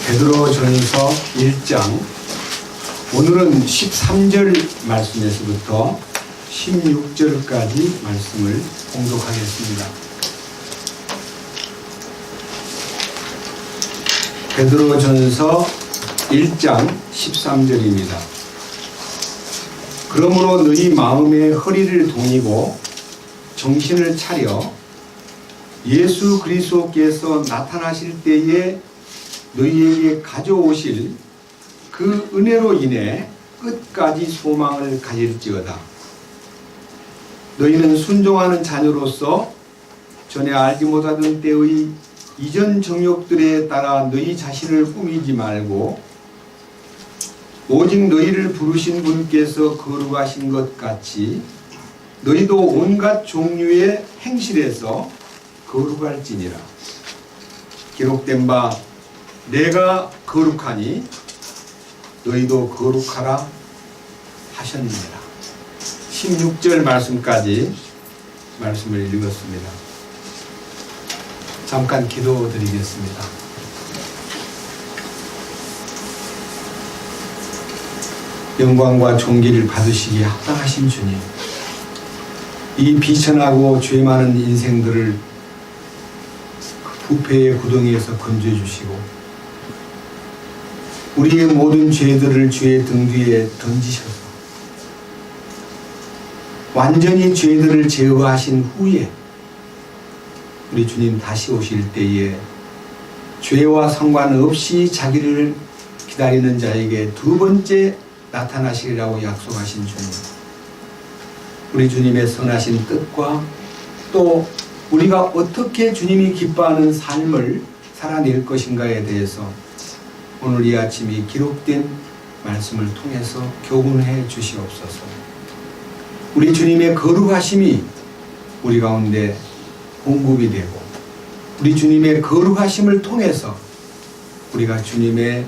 베드로전서 1장, 오늘은 13절 말씀에서부터 16절까지 말씀을 봉독하겠습니다. 베드로전서 1장 13절입니다. 그러므로 너희 마음의 허리를 동이고 정신을 차려 예수 그리스도께서 나타나실 때에 너희에게 가져오실 그 은혜로 인해 끝까지 소망을 가질지어다. 너희는 순종하는 자녀로서 전에 알지 못하던 때의 이전 정욕들에 따라 너희 자신을 꾸미지 말고 오직 너희를 부르신 분께서 거룩하신 것 같이 너희도 온갖 종류의 행실에서 거룩할지니라. 기록된 바 내가 거룩하니 너희도 거룩하라 하셨느니라. 16절 말씀까지 말씀을 읽었습니다. 잠깐 기도드리겠습니다. 영광과 존귀를 받으시기에 합당하신 주님, 이 비천하고 죄 많은 인생들을 부패의 구덩이에서 건져해 주시고 우리의 모든 죄들을 주의 등 뒤에 던지셔서 완전히 죄들을 제어하신 후에 우리 주님 다시 오실 때에 죄와 상관없이 자기를 기다리는 자에게 두 번째 나타나시리라고 약속하신 주님, 우리 주님의 선하신 뜻과 또 우리가 어떻게 주님이 기뻐하는 삶을 살아낼 것인가에 대해서 오늘 이 아침 이 기록된 말씀을 통해서 교훈해 주시옵소서. 우리 주님의 거룩하심이 우리 가운데 공급이 되고 우리 주님의 거룩하심을 통해서 우리가 주님의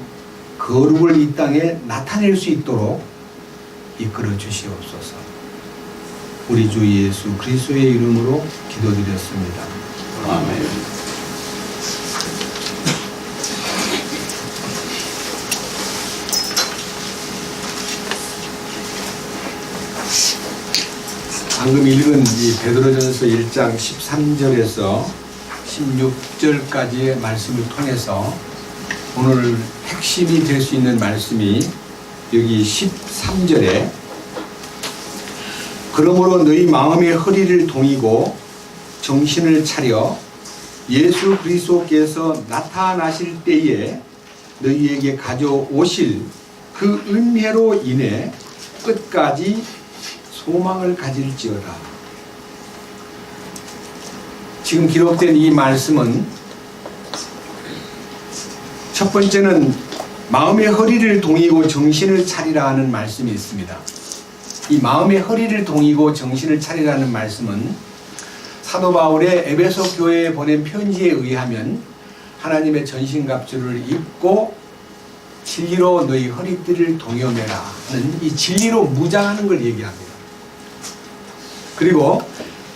거룩을 이 땅에 나타낼 수 있도록 이끌어 주시옵소서. 우리 주 예수 그리스도의 이름으로 기도드렸습니다. 아멘. 방금 읽은 이 베드로전서 1장 13절에서 16절까지의 말씀을 통해서 오늘 핵심이 될 수 있는 말씀이 여기 13절에 그러므로 너희 마음의 허리를 동이고 정신을 차려 예수 그리스도께서 나타나실 때에 너희에게 가져오실 그 은혜로 인해 끝까지 소망을 가질지어다. 지금 기록된 이 말씀은 첫 번째는 마음의 허리를 동이고 정신을 차리라 하는 말씀이 있습니다. 이 마음의 허리를 동이고 정신을 차리라는 말씀은 사도 바울의 에베소 교회에 보낸 편지에 의하면 하나님의 전신갑주를 입고 진리로 너희 허리띠를 동여매라 하는 이 진리로 무장하는 걸 얘기합니다. 그리고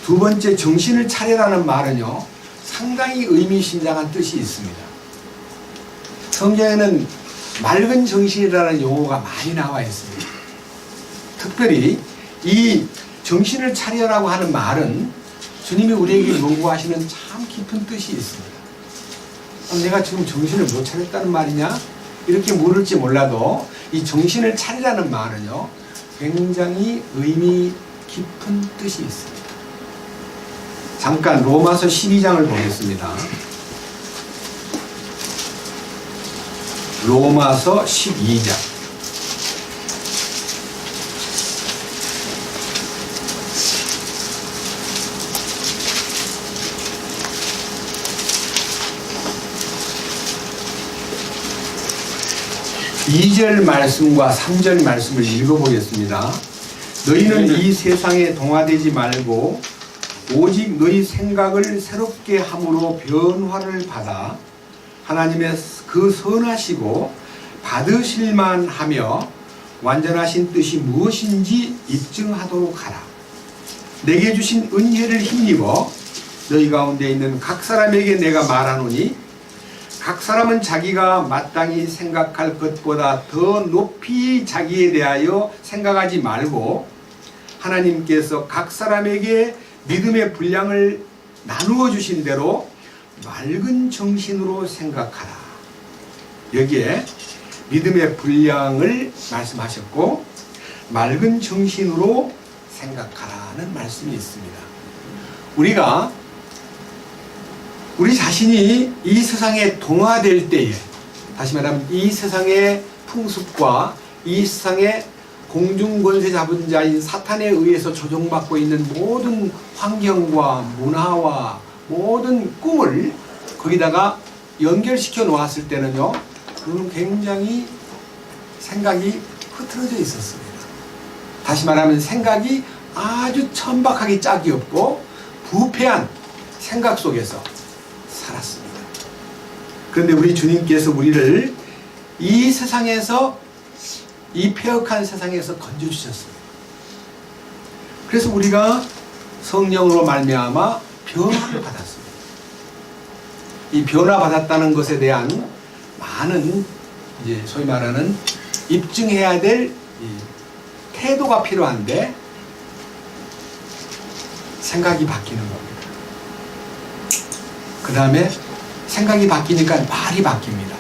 두 번째 정신을 차리라는 말은요, 상당히 의미심장한 뜻이 있습니다. 성경에는 맑은 정신이라는 용어가 많이 나와 있습니다. 특별히 이 정신을 차려라고 하는 말은 주님이 우리에게 요구하시는 참 깊은 뜻이 있습니다. 내가 지금 정신을 못 차렸다는 말이냐? 이렇게 물을지 몰라도 이 정신을 차리라는 말은요, 굉장히 의미 깊은 뜻이 있습니다. 잠깐 로마서 12장을 보겠습니다. 로마서 12장. 이 절 말씀과 3절 말씀을 읽어보겠습니다. 너희는 이 세상에 동화되지 말고 오직 너희 생각을 새롭게 함으로 변화를 받아 하나님의 그 선하시고 받으실만 하며 완전하신 뜻이 무엇인지 입증하도록 하라. 내게 주신 은혜를 힘입어 너희 가운데 있는 각 사람에게 내가 말하노니 각 사람은 자기가 마땅히 생각할 것보다 더 높이 자기에 대하여 생각하지 말고 하나님께서 각 사람에게 믿음의 분량을 나누어 주신 대로 맑은 정신으로 생각하라. 여기에 믿음의 분량을 말씀하셨고 맑은 정신으로 생각하라는 말씀이 있습니다. 우리가 우리 자신이 이 세상에 동화될 때에, 다시 말하면 이 세상의 풍습과 이 세상의 공중권세 잡은 자인 사탄에 의해서 조종받고 있는 모든 환경과 문화와 모든 꿈을 거기다가 연결시켜 놓았을 때는요, 그는 굉장히 생각이 흐트러져 있었습니다. 다시 말하면 생각이 아주 천박하게 짝이 없고 부패한 생각 속에서 살았습니다. 그런데 우리 주님께서 우리를 이 세상에서, 이 폐역한 세상에서 건져주셨습니다. 그래서 우리가 성령으로 말미암아 변화를 받았습니다. 이 변화받았다는 것에 대한 많은 이제 소위 말하는 입증해야 될 태도가 필요한데 생각이 바뀌는 겁니다. 그 다음에 생각이 바뀌니까 말이 바뀝니다.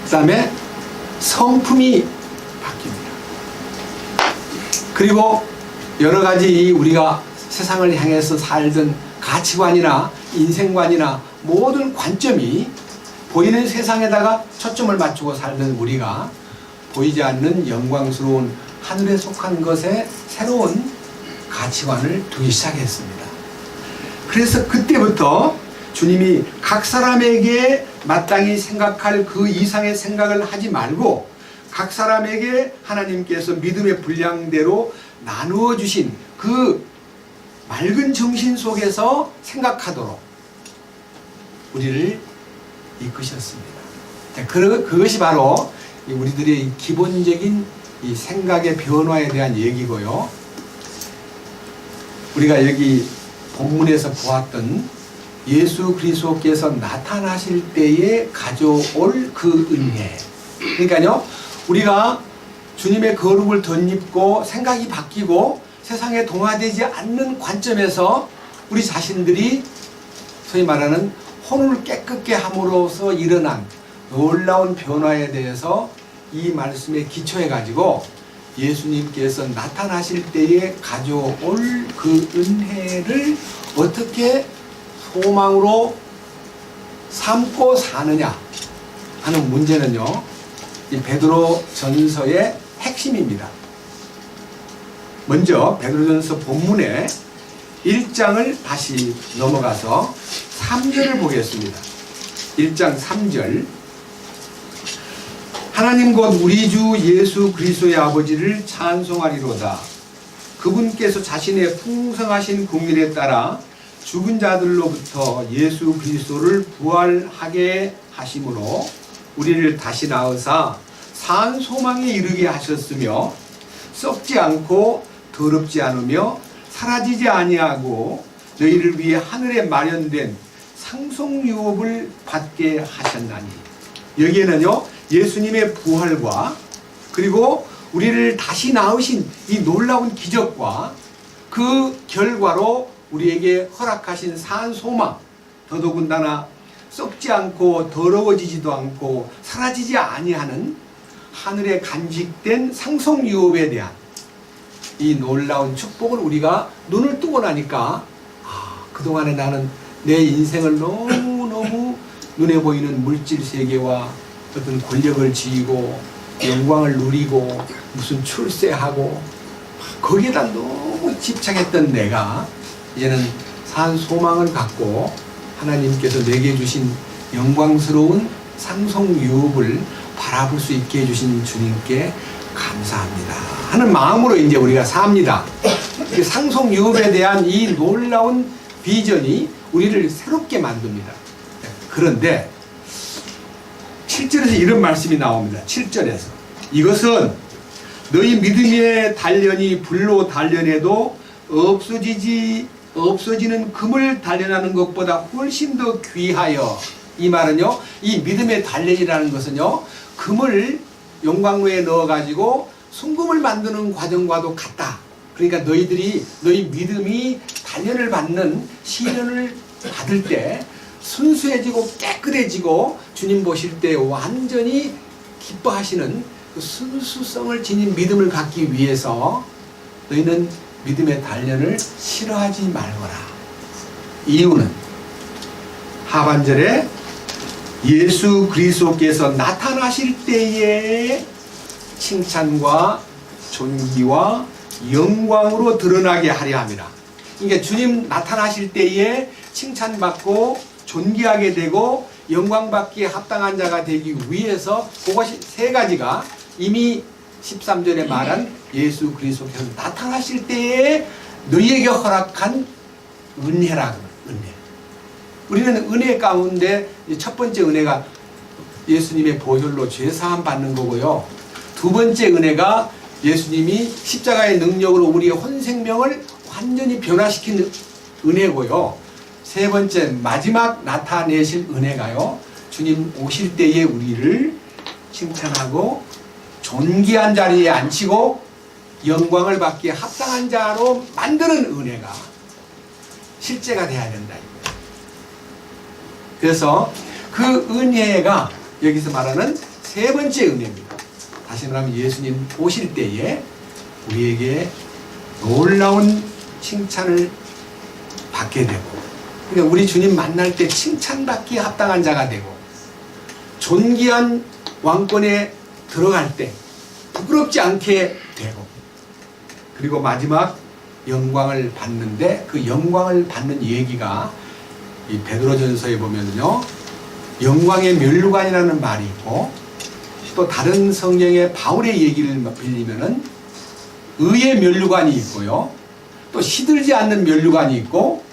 그 다음에 성품이 바뀝니다. 그리고 여러 가지 우리가 세상을 향해서 살던 가치관이나 인생관이나 모든 관점이 보이는 세상에다가 초점을 맞추고 살던 우리가 보이지 않는 영광스러운 하늘에 속한 것에 새로운 가치관을 두기 시작했습니다. 그래서 그때부터 주님이 각 사람에게 마땅히 생각할 그 이상의 생각을 하지 말고 각 사람에게 하나님께서 믿음의 분량대로 나누어 주신 그 맑은 정신 속에서 생각하도록 우리를 이끄셨습니다. 그것이 바로 우리들의 기본적인 이 생각의 변화에 대한 얘기고요. 우리가 여기 본문에서 보았던 예수 그리스도께서 나타나실 때에 가져올 그 은혜. 그러니까요, 우리가 주님의 거룩을 덧입고 생각이 바뀌고 세상에 동화되지 않는 관점에서 우리 자신들이 소위 말하는 혼을 깨끗게 함으로써 일어난 놀라운 변화에 대해서 이 말씀에 기초해 가지고 예수님께서 나타나실 때에 가져올 그 은혜를 어떻게 소망으로 삼고 사느냐 하는 문제는요, 이 베드로 전서의 핵심입니다. 먼저 베드로전서 본문의 1장을 다시 넘어가서 3절을 보겠습니다. 1장 3절. 하나님 곧 우리 주 예수 그리스도의 아버지를 찬송하리로다. 그분께서 자신의 풍성하신 국민에 따라 죽은 자들로부터 예수 그리스도를 부활하게 하심으로 우리를 다시 낳으사 산 소망에 이르게 하셨으며 썩지 않고 더럽지 않으며 사라지지 아니하고 너희를 위해 하늘에 마련된 상속유업을 받게 하셨나니. 여기에는요, 예수님의 부활과 그리고 우리를 다시 낳으신 이 놀라운 기적과 그 결과로 우리에게 허락하신 산 소망, 더더군다나 썩지 않고 더러워지지도 않고 사라지지 아니하는 하늘에 간직된 상속유업에 대한 이 놀라운 축복을 우리가 눈을 뜨고 나니까, 그동안에 나는 내 인생을 너무너무 눈에 보이는 물질 세계와 어떤 권력을 지니고 영광을 누리고 무슨 출세하고 거기에다 너무 집착했던 내가 이제는 산 소망을 갖고 하나님께서 내게 주신 영광스러운 상속유업을 바라볼 수 있게 해주신 주님께 감사합니다 하는 마음으로 이제 우리가 삽니다. 상속유업에 대한 이 놀라운 비전이 우리를 새롭게 만듭니다. 그런데 7절에서 이런 말씀이 나옵니다. 7절에서 이것은 너희 믿음의 단련이 불로 단련해도 없어지는 금을 단련하는 것보다 훨씬 더 귀하여 이 말은요, 이 믿음의 단련이라는 것은요, 금을 용광로에 넣어가지고 순금을 만드는 과정과도 같다. 그러니까 너희 믿음이 단련을 받는 시련을 받을 때 순수해지고 깨끗해지고 주님 보실 때 완전히 기뻐하시는 그 순수성을 지닌 믿음을 갖기 위해서 너희는 믿음의 단련을 싫어하지 말거라. 이유는 하반절에 예수 그리스도께서 나타나실 때에 칭찬과 존귀와 영광으로 드러나게 하려 함이라. 그러니까 주님 나타나실 때에 칭찬받고 존귀하게 되고 영광받기에 합당한 자가 되기 위해서 그것이 세 가지가 이미 13절에 말한 예수 그리스도께서 나타나실 때에 너희에게 허락한 은혜라고. 은혜. 우리는 은혜 가운데 첫 번째 은혜가 예수님의 보혈로 죄사함 받는 거고요. 두 번째 은혜가 예수님이 십자가의 능력으로 우리의 혼생명을 완전히 변화시킨 은혜고요. 세 번째 마지막 나타내실 은혜가요, 주님 오실 때에 우리를 칭찬하고 존귀한 자리에 앉히고 영광을 받기에 합당한 자로 만드는 은혜가 실제가 돼야 된다. 그래서 그 은혜가 여기서 말하는 세 번째 은혜입니다. 다시 말하면 예수님 오실 때에 우리에게 놀라운 칭찬을 받게 되고, 그러니까 우리 주님 만날 때 칭찬받기에 합당한 자가 되고, 존귀한 왕권에 들어갈 때 부끄럽지 않게 되고, 그리고 마지막 영광을 받는데 그 영광을 받는 얘기가 이 베드로전서에 보면요, 영광의 면류관이라는 말이 있고, 또 다른 성경의 바울의 얘기를 빌리면은 의의 면류관이 있고요, 또 시들지 않는 면류관이 있고,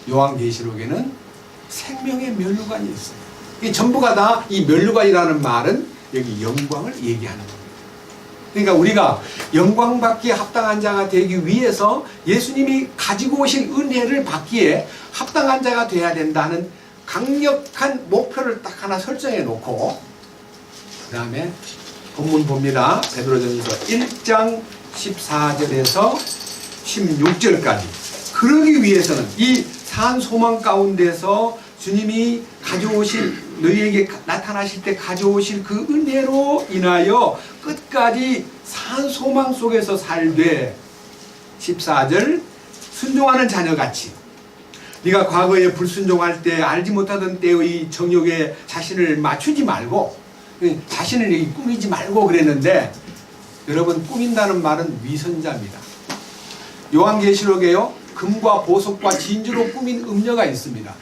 요한계시록에는 생명의 면류관이 있어요. 이 전부가 다 이 면류관이라는 말은 여기 영광을 얘기하는 겁니다. 그러니까 우리가 영광받기에 합당한 자가 되기 위해서 예수님이 가지고 오신 은혜를 받기에 합당한 자가 돼야 된다는 강력한 목표를 딱 하나 설정해 놓고, 그 다음에 본문 봅니다. 베드로전서 1장 14절에서 16절까지. 그러기 위해서는 이 산 소망 가운데서 주님이 가져오실, 너희에게 나타나실 때 가져오실 그 은혜로 인하여 끝까지 산 소망 속에서 살되, 14절, 순종하는 자녀같이 네가 과거에 불순종할 때 알지 못하던 때의 정욕에 자신을 맞추지 말고, 자신을 꾸미지 말고 그랬는데, 여러분, 꾸민다는 말은 위선자입니다. 요한계시록에요, 금과 보석과 진주로 꾸민 음녀가 있습니다.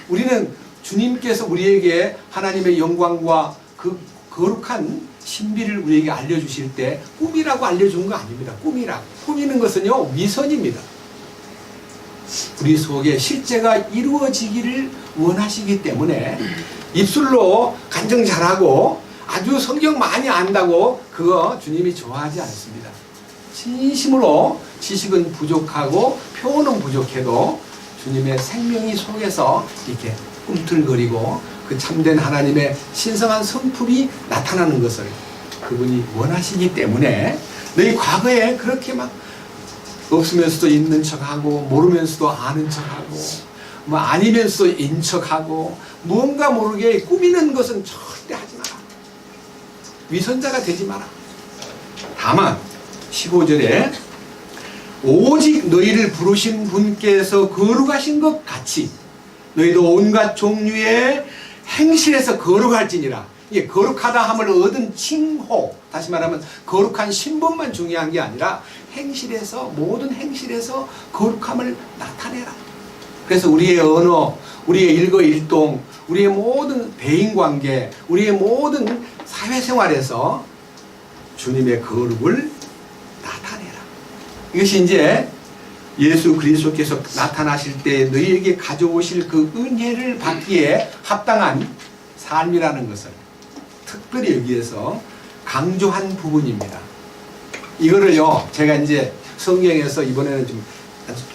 우리는 주님께서 우리에게 하나님의 영광과 그 거룩한 신비를 우리에게 알려주실 때 꿈이라고 알려준 거 아닙니다. 꿈이라고. 꾸미는 것은요, 위선입니다. 우리 속에 실제가 이루어지기를 원하시기 때문에 입술로 간증 잘하고 아주 성경 많이 안다고 그거 주님이 좋아하지 않습니다. 진심으로 지식은 부족하고 표현은 부족해도 주님의 생명이 속에서 이렇게 꿈틀거리고 그 참된 하나님의 신성한 성품이 나타나는 것을 그분이 원하시기 때문에, 너희 과거에 그렇게 막 없으면서도 있는 척하고 모르면서도 아는 척하고 뭐 아니면서도 인척하고 무언가 모르게 꾸미는 것은 절대 하지 마라. 위선자가 되지 마라. 다만 15절에 오직 너희를 부르신 분께서 거룩하신 것 같이 너희도 온갖 종류의 행실에서 거룩할지니라. 이게 거룩하다 함을 얻은 칭호, 다시 말하면 거룩한 신분만 중요한 게 아니라 행실에서, 모든 행실에서 거룩함을 나타내라. 그래서 우리의 언어, 우리의 일거일동, 우리의 모든 대인관계, 우리의 모든 사회생활에서 주님의 거룩을 나타내라. 이것이 이제 예수 그리스도께서 나타나실 때 너희에게 가져오실 그 은혜를 받기에 합당한 삶이라는 것을 특별히 여기에서 강조한 부분입니다. 이거를요, 제가 이제 성경에서 이번에는 좀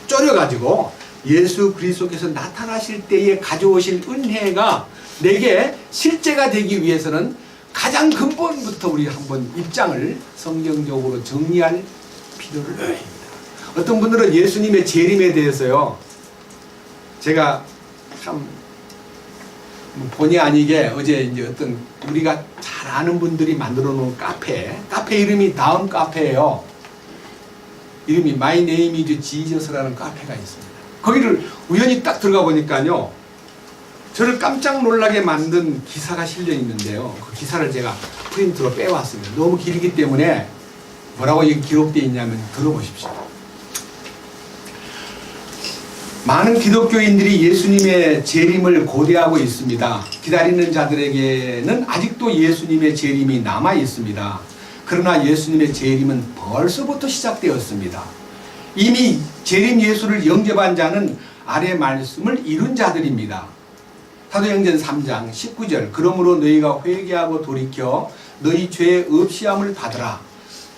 쪼려가지고 예수 그리스도께서 나타나실 때에 가져오실 은혜가 내게 실제가 되기 위해서는 가장 근본부터 우리 한번 입장을 성경적으로 정리할 필요를 합니다. 어떤 분들은 예수님의 재림에 대해서요, 제가 참 본의 아니게 어제 이제 어떤 우리가 잘 아는 분들이 만들어 놓은 카페 이름이 다음 카페예요. 이름이 My Name is Jesus라는 카페가 있습니다. 거기를 우연히 딱 들어가 보니까요, 저를 깜짝 놀라게 만든 기사가 실려 있는데요. 그 기사를 제가 프린트로 빼왔습니다. 너무 길기 때문에 뭐라고 여기 기록되어 있냐면 들어보십시오. 많은 기독교인들이 예수님의 재림을 고대하고 있습니다. 기다리는 자들에게는 아직도 예수님의 재림이 남아 있습니다. 그러나 예수님의 재림은 벌써부터 시작되었습니다. 이미 재림 예수를 영접한 자는 아래 말씀을 이룬 자들입니다. 사도행전 3장 19절 그러므로 너희가 회개하고 돌이켜 너희 죄의 없이함을 받으라.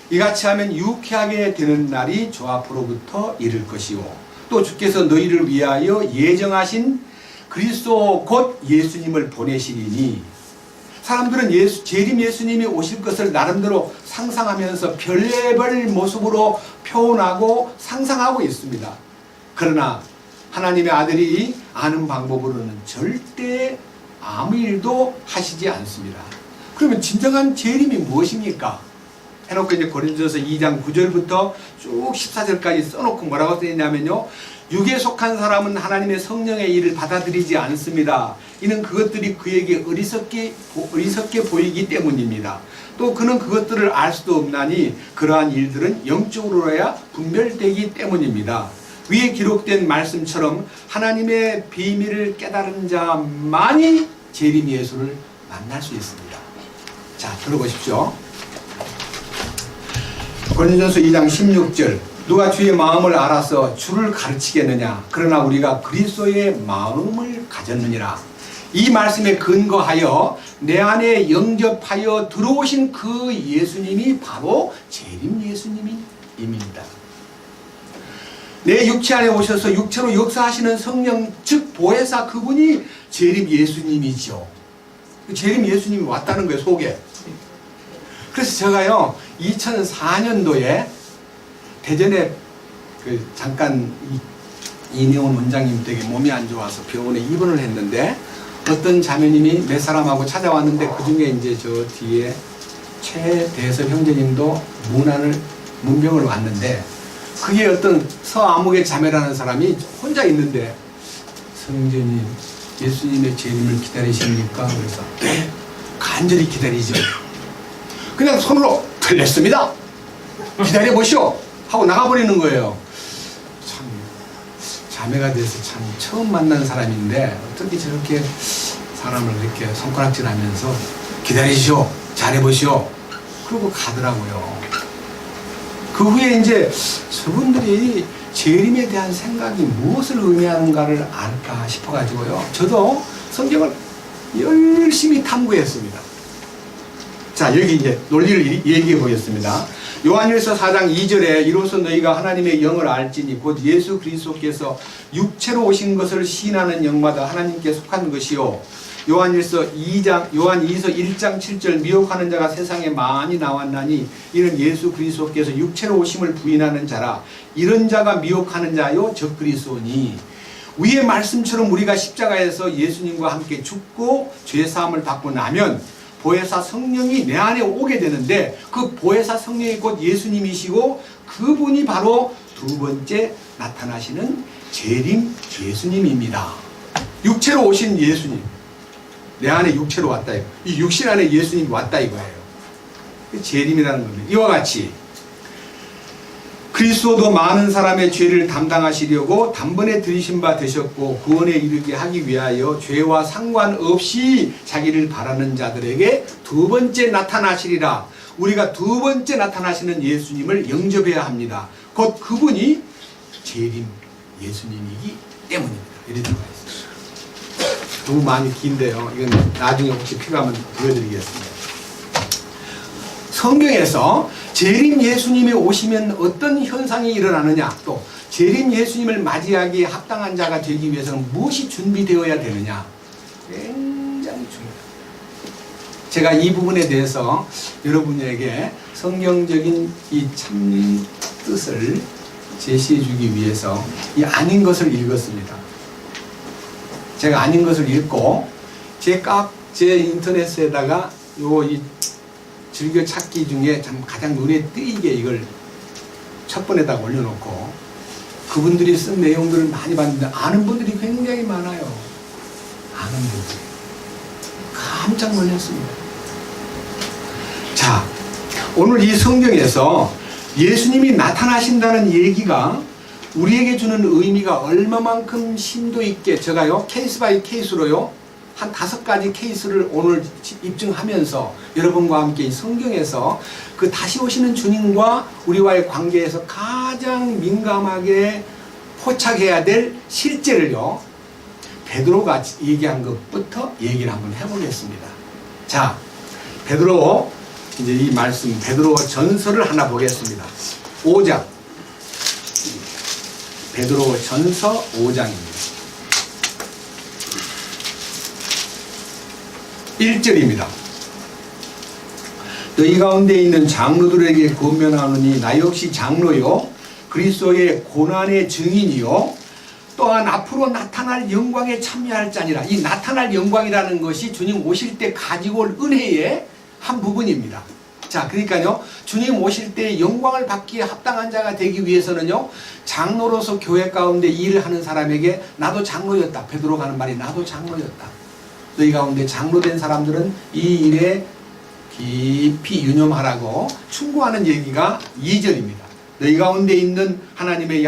이같이 하면 유쾌하게 되는 날이 저 앞으로부터 이를 것이요 또 주께서 너희를 위하여 예정하신 그리스도 곧 예수님을 보내시리니. 사람들은 재림 예수님이 오실 것을 나름대로 상상하면서 별의별 모습으로 표현하고 상상하고 있습니다. 그러나 하나님의 아들이 아는 방법으로는 절대 아무 일도 하시지 않습니다. 그러면 진정한 재림이 무엇입니까? 해놓고 이제 고린도전서 2장 9절부터 쭉 14절까지 써놓고 뭐라고 써있냐면요, 육에 속한 사람은 하나님의 성령의 일을 받아들이지 않습니다. 이는 그것들이 그에게 어리석게 보이기 때문입니다. 또 그는 그것들을 알 수도 없나니 그러한 일들은 영적으로야 분별되기 때문입니다. 위에 기록된 말씀처럼 하나님의 비밀을 깨달은 자만이 재림 예수를 만날 수 있습니다. 자, 들어보십시오. 고린도전서 2장 16절 누가 주의 마음을 알아서 주를 가르치겠느냐 그러나 우리가 그리스도의 마음을 가졌느니라. 이 말씀에 근거하여 내 안에 영접하여 들어오신 그 예수님이 바로 재림 예수님입니다. 내 육체 안에 오셔서 육체로 역사하시는 성령 즉 보혜사 그분이 재림 예수님이죠. 재림 예수님이 왔다는 거예요, 속에. 그래서 제가요 2004년도에 대전에 잠깐 이내원 원장님 댁에 몸이 안 좋아서 병원에 입원을 했는데 어떤 자매님이 몇 사람하고 찾아왔는데 그 중에 이제 저 뒤에 최대섭 형제님도 문병을 왔는데 그게 어떤 서아무개 자매라는 사람이 혼자 있는데 성전님 예수님의 재림을 기다리십니까? 그래서 네 간절히 기다리죠. 그냥 손으로 틀렸습니다. 기다려보시오 하고 나가버리는 거예요. 참 자매가 돼서 참 처음 만난 사람인데 어떻게 저렇게 사람을 이렇게 손가락질하면서 기다리시오 잘해보시오 그러고 가더라고요. 그 후에 이제 저분들이 재림에 대한 생각이 무엇을 의미하는가를 알까 싶어가지고요. 저도 성경을 열심히 탐구했습니다. 자, 여기 이제 논리를 얘기해 보겠습니다. 요한일서 4장 2절에 이로써 너희가 하나님의 영을 알지니 곧 예수 그리스도께서 육체로 오신 것을 시인하는 영마다 하나님께 속한 것이요. 요한이서 1장 7절 미혹하는 자가 세상에 많이 나왔나니 이는 예수 그리스도께서 육체로 오심을 부인하는 자라. 이런 자가 미혹하는 자요 적 그리스도니. 위의 말씀처럼 우리가 십자가에서 예수님과 함께 죽고 죄사함을 받고 나면 보혜사 성령이 내 안에 오게 되는데 그 보혜사 성령이 곧 예수님이시고 그분이 바로 두 번째 나타나시는 재림 예수님입니다. 육체로 오신 예수님. 내 안에 육체로 왔다. 이 육신 안에 예수님이 왔다 이거예요. 재림이라는 겁니다. 이와 같이 그리스도도 많은 사람의 죄를 담당하시려고 단번에 들이신 바 되셨고 구원에 이르게 하기 위하여 죄와 상관없이 자기를 바라는 자들에게 두 번째 나타나시리라. 우리가 두 번째 나타나시는 예수님을 영접해야 합니다. 곧 그분이 재림 예수님이기 때문입니다. 이렇게 들어가 있습니다. 너무 많이 긴데요. 이건 나중에 혹시 필요하면 보여드리겠습니다. 성경에서 재림 예수님이 오시면 어떤 현상이 일어나느냐, 또 재림 예수님을 맞이하기에 합당한 자가 되기 위해서는 무엇이 준비되어야 되느냐? 굉장히 중요해요. 제가 이 부분에 대해서 여러분에게 성경적인 이 참 뜻을 제시해 주기 위해서 이 아닌 것을 읽었습니다. 제가 아닌 것을 읽고 제 인터넷에다가 이 즐겨찾기 중에 참 가장 눈에 띄게 이걸 첫 번에다가 올려놓고 그분들이 쓴 내용들을 많이 봤는데 아는 분들이 굉장히 많아요. 아는 분들이. 깜짝 놀랐습니다. 자, 오늘 이 성경에서 예수님이 나타나신다는 얘기가 우리에게 주는 의미가 얼마만큼 심도 있게 제가요 케이스 바이 케이스로요 한 5가지 케이스를 오늘 입증하면서 여러분과 함께 이 성경에서 그 다시 오시는 주님과 우리와의 관계에서 가장 민감하게 포착해야 될 실제를요 베드로가 얘기한 것부터 얘기를 한번 해보겠습니다. 자, 베드로 이제 이 말씀 베드로 전서를 하나 보겠습니다. 5장 베드로 전서 5장입니다. 1절입니다. 너희 가운데 있는 장로들에게 권면하노니 나 역시 장로요 그리스도의 고난의 증인이요 또한 앞으로 나타날 영광에 참여할 자니라. 이 나타날 영광이라는 것이 주님 오실 때 가지고 올 은혜의 한 부분입니다. 자, 그러니까요 주님 오실 때 영광을 받기에 합당한 자가 되기 위해서는요 장로로서 교회 가운데 일을 하는 사람에게 나도 장로였다. 베드로가 하는 말이 나도 장로였다. 너희 가운데 장로된 사람들은 이 일에 깊이 유념하라고 충고하는 얘기가 2절입니다. 너희 가운데 있는 하나님의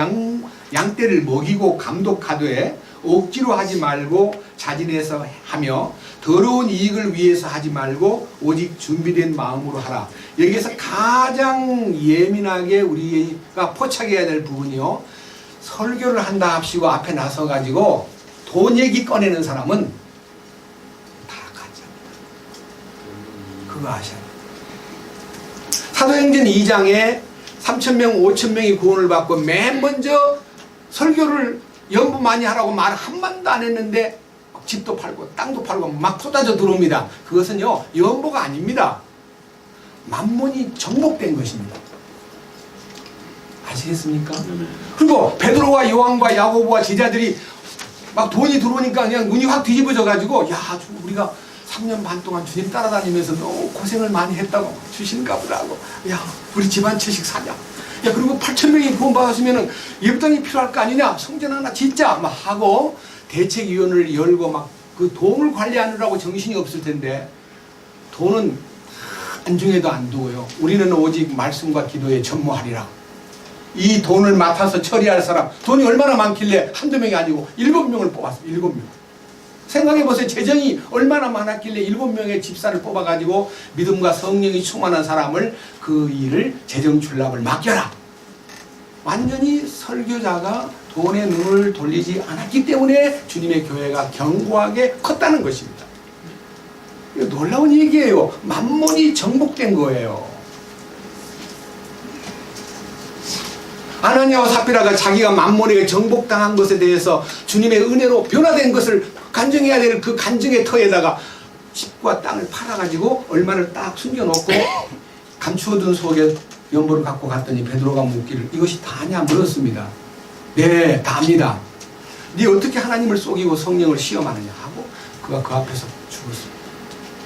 양떼를 먹이고 감독하되 억지로 하지 말고 자진해서 하며 더러운 이익을 위해서 하지 말고 오직 준비된 마음으로 하라. 여기에서 가장 예민하게 우리가 포착해야 될 부분이요 설교를 한다 합시고 앞에 나서 가지고 돈 얘기 꺼내는 사람은 다 가짜입니다. 그거 아셔야 돼요. 사도행전 2장에 3,000명 5,000명이 구원을 받고 맨 먼저 설교를 연부 많이 하라고 말 한마디도 안 했는데 집도 팔고 땅도 팔고 막 쏟아져 들어옵니다. 그것은요 연보가 아닙니다. 만몬이 정복된 것입니다. 아시겠습니까? 그리고 베드로와 요한과 야고보와 제자들이 막 돈이 들어오니까 그냥 눈이 확 뒤집어져 가지고 야 우리가 3년 반 동안 주님 따라다니면서 너무 고생을 많이 했다고 주시는가 보다 하고 야 우리 집안 채식 사냐 야 그리고 8,000명이 구원 받았으면 예배당이 필요할 거 아니냐 성전 하나 짓자 막 하고 대책위원회를 열고 막 그 돈을 관리하느라고 정신이 없을 텐데 돈은 안중에도 안 두고요 우리는 오직 말씀과 기도에 전무하리라. 이 돈을 맡아서 처리할 사람 돈이 얼마나 많길래 한두 명이 아니고 7명을 뽑았어요. 7명. 생각해보세요. 재정이 얼마나 많았길래 7명의 집사를 뽑아가지고 믿음과 성령이 충만한 사람을 그 일을 재정 출납을 맡겨라. 완전히 설교자가 돈에 눈을 돌리지 않았기 때문에 주님의 교회가 견고하게 컸다는 것입니다. 이거 놀라운 얘기예요. 만몬이 정복된 거예요. 아나니아와 삽비라가 자기가 만몬에게 정복당한 것에 대해서 주님의 은혜로 변화된 것을 간증해야 되는 그 간증의 터에다가 집과 땅을 팔아가지고 얼마를 딱 숨겨놓고 감추어둔 속에 연보를 갖고 갔더니 베드로가 묻기를 이것이 다냐 물었습니다. 네, 다입니다. 네 어떻게 하나님을 속이고 성령을 시험하느냐 하고 그가 그 앞에서 죽었습니다.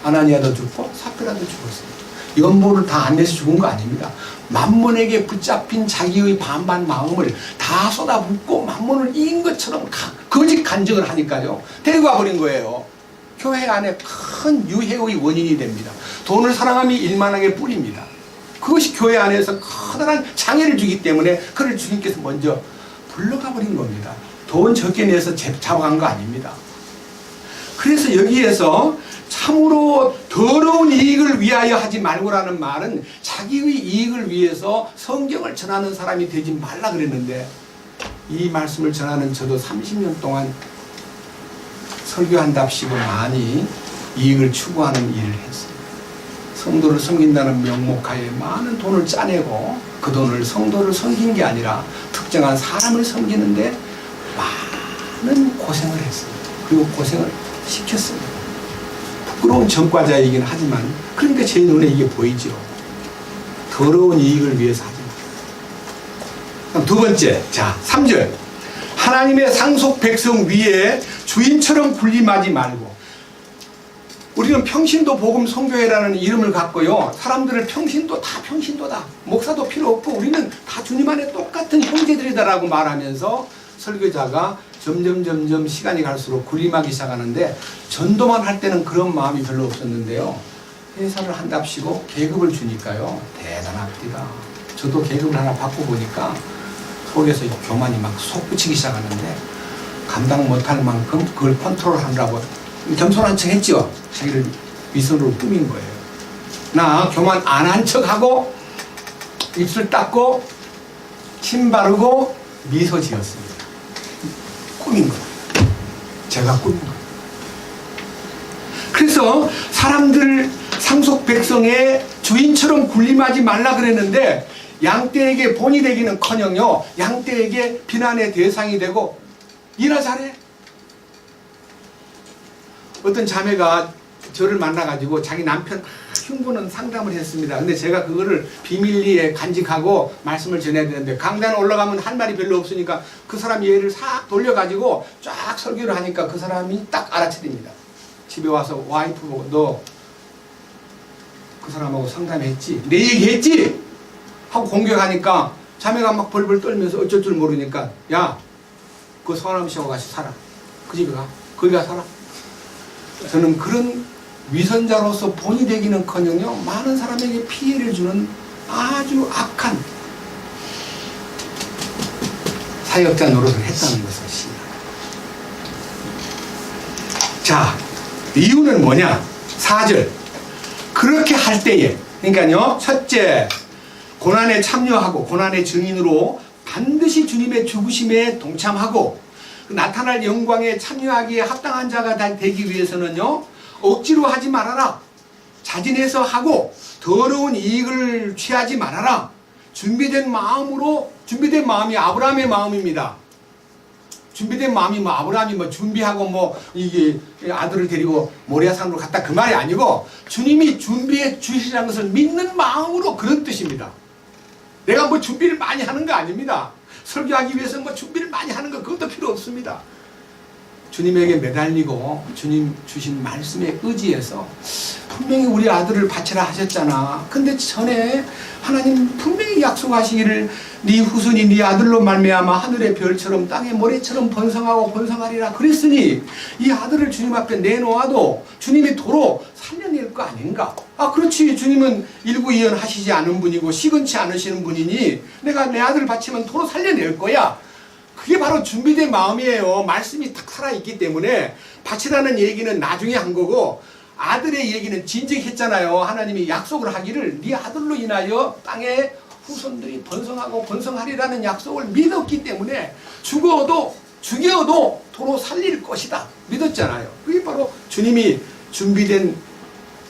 아나니아도 죽고 삽비라도 죽었습니다. 연보를 다 안 내서 죽은 거 아닙니다. 만몬에게 붙잡힌 자기의 반반 마음을 다 쏟아붓고 만몬을 이긴 것처럼 거짓 간증을 하니까요 데리고 와버린 거예요. 교회 안에 큰 유해의 원인이 됩니다. 돈을 사랑함이 일만하게 뿌립니다. 그것이 교회 안에서 커다란 장애를 주기 때문에 그를 주님께서 먼저 불러가 버린 겁니다. 돈 적게 내서 잡아간 거 아닙니다. 그래서 여기에서 참으로 더러운 이익을 위하여 하지 말고라는 말은 자기의 이익을 위해서 성경을 전하는 사람이 되지 말라 그랬는데 이 말씀을 전하는 저도 30년 동안 설교한답시고 많이 이익을 추구하는 일을 했습니다. 성도를 섬긴다는 명목하에 많은 돈을 짜내고 그 돈을 성도를 섬긴 게 아니라 특정한 사람을 섬기는데 많은 고생을 했습니다. 그리고 고생을 시켰습니다. 부끄러운 전과자이긴 하지만 그러니까 제 눈에 이게 보이죠. 더러운 이익을 위해서 하지 마. 두 번째, 자 3절 하나님의 상속 백성 위에 주인처럼 군림하지 말고. 우리는 평신도 복음 선교회라는 이름을 갖고요, 사람들을 평신도 다 평신도다, 목사도 필요 없고 우리는 다 주님 안에 똑같은 형제들이다라고 말하면서 설교자가 점점 시간이 갈수록 군림하기 시작하는데, 전도만 할 때는 그런 마음이 별로 없었는데요, 회사를 한답시고 계급을 주니까요 대단합니다. 저도 계급을 하나 받고 보니까 속에서 교만이 막 솟구치기 시작하는데 감당 못할 만큼 그걸 컨트롤하느라고 겸손한 척 했죠. 자기를 위선으로 꾸민 거예요. 나 교만 안 한 척하고 입술 닦고 침 바르고 미소 지었습니다. 꾸민 거예요. 제가 꾸민 거예요. 그래서 사람들 상속 백성의 주인처럼 군림하지 말라 그랬는데, 양떼에게 본이 되기는커녕요 양떼에게 비난의 대상이 되고 일하 잘해. 어떤 자매가 저를 만나가지고 자기 남편 흉보는 상담을 했습니다. 근데 제가 그거를 비밀리에 간직하고 말씀을 전해야 되는데, 강단 올라가면 할 말이 별로 없으니까 그 사람 얘를 싹 돌려가지고 쫙 설교를 하니까 그 사람이 딱 알아차립니다. 집에 와서 와이프 보고 너 그 사람하고 상담했지? 내 얘기했지? 하고 공격하니까 자매가 막 벌벌 떨면서 어쩔 줄 모르니까, 야 그 서남 씨하고 같이 살아. 그 집에 가. 거기 가 살아. 저는 그런 위선자로서 본이 되기는커녕요 많은 사람에게 피해를 주는 아주 악한 사역자 노릇을 했다는 것을 시인합니다. 자, 이유는 뭐냐? 4절 그렇게 할 때에, 그러니까요, 첫째, 고난에 참여하고 고난의 증인으로 반드시 주님의 죽으심에 동참하고 나타날 영광에 참여하기에 합당한 자가 되기 위해서는요, 억지로 하지 말아라. 자진해서 하고 더러운 이익을 취하지 말아라. 준비된 마음이 아브라함의 마음입니다. 준비된 마음이 아브라함이 준비하고 이게 아들을 데리고 모리아산으로 갔다 그 말이 아니고, 주님이 준비해 주시라는 것을 믿는 마음으로, 그런 뜻입니다. 내가 준비를 많이 하는 거 아닙니다. 설교하기 위해서 준비를 많이 하는 거 그것도 필요 없습니다. 주님에게 매달리고 주님 주신 말씀에 의지해서, 분명히 우리 아들을 바치라 하셨잖아. 근데 전에 하나님 분명히 약속하시기를 네 후손이 네 아들로 말미암아 하늘의 별처럼 땅의 모래처럼 번성하고 번성하리라 그랬으니 이 아들을 주님 앞에 내놓아도 주님이 도로 살려낼 거 아닌가? 아 그렇지, 주님은 일구이연 하시지 않은 분이고 시건치 않으시는 분이니 내가 내 아들을 바치면 도로 살려낼 거야. 그게 바로 준비된 마음이에요. 말씀이 딱 살아있기 때문에. 바치라는 얘기는 나중에 한 거고, 아들의 얘기는 진즉 했잖아요. 하나님이 약속을 하기를 네 아들로 인하여 땅에 후손들이 번성하고 번성하리라는 약속을 믿었기 때문에 죽여도 도로 살릴 것이다 믿었잖아요. 그게 바로 주님이 준비된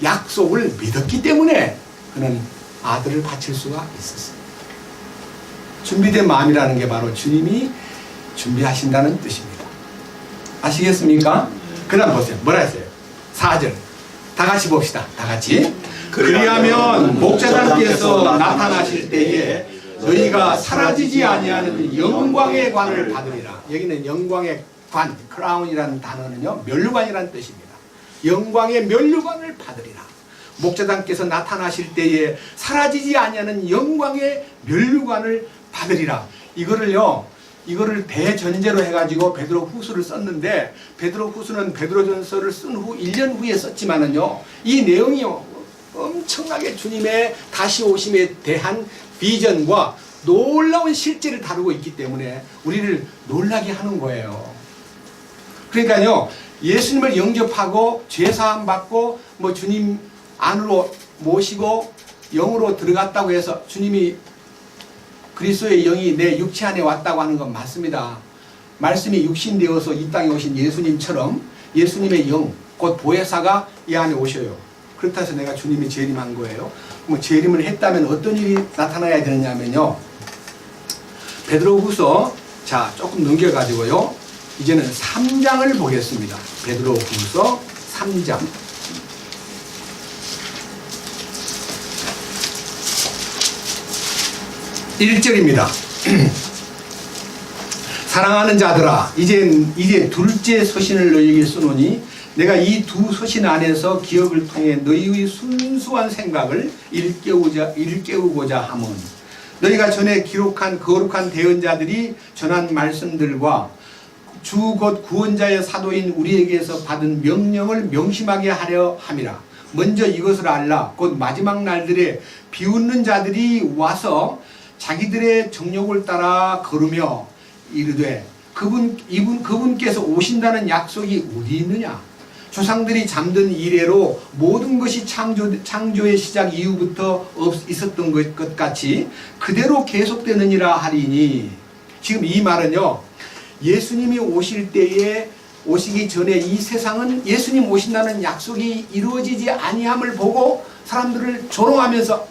약속을 믿었기 때문에 그는 아들을 바칠 수가 있었습니다. 준비된 마음이라는 게 바로 주님이 준비하신다는 뜻입니다. 아시겠습니까? 그 다음 보세요. 뭐라 했어요? 4절 다 같이 봅시다. 다 같이. 그리하면 목자단께서 나타나실 때에 너희가 사라지지 아니하는 영광의 관을 받으리라. 여기는 영광의 관, 크라운이라는 단어는요 면류관이라는 뜻입니다. 영광의 면류관을 받으리라. 목자단께서 나타나실 때에 사라지지 아니하는 영광의 면류관을 받으리라. 이거를 대전제로 해가지고 베드로 후서를 썼는데, 베드로 후서는 베드로전서를 쓴 후 1년 후에 썼지만은요, 이 내용이 엄청나게 주님의 다시 오심에 대한 비전과 놀라운 실제를 다루고 있기 때문에 우리를 놀라게 하는 거예요. 그러니까요, 예수님을 영접하고 죄사함 받고 주님 안으로 모시고 영으로 들어갔다고 해서 주님이 그리스도의 영이 내 육체 안에 왔다고 하는 건 맞습니다. 말씀이 육신되어서 이 땅에 오신 예수님처럼 예수님의 영, 곧 보혜사가 이 안에 오셔요. 그렇다 해서 내가 주님이 재림한 거예요. 뭐 재림을 했다면 어떤 일이 나타나야 되느냐면요. 베드로후서 자 조금 넘겨가지고요. 이제는 3장을 보겠습니다. 베드로후서 3장. 1절입니다. 사랑하는 자들아, 이제 둘째 서신을 너희에게 쓰노니 내가 이 두 서신 안에서 기억을 통해 너희의 순수한 생각을 일깨우고자 함은 너희가 전에 기록한 거룩한 대언자들이 전한 말씀들과 주 곧 구원자의 사도인 우리에게서 받은 명령을 명심하게 하려 함이라. 먼저 이것을 알라. 곧 마지막 날들에 비웃는 자들이 와서 자기들의 정욕을 따라 걸으며 이르되 그분께서 오신다는 약속이 어디 있느냐? 조상들이 잠든 이래로 모든 것이 창조의 시작 이후부터 있었던 것 같이 그대로 계속되느니라 하리니. 지금 이 말은요, 예수님이 오시기 전에 이 세상은 예수님 오신다는 약속이 이루어지지 아니함을 보고 사람들을 조롱하면서,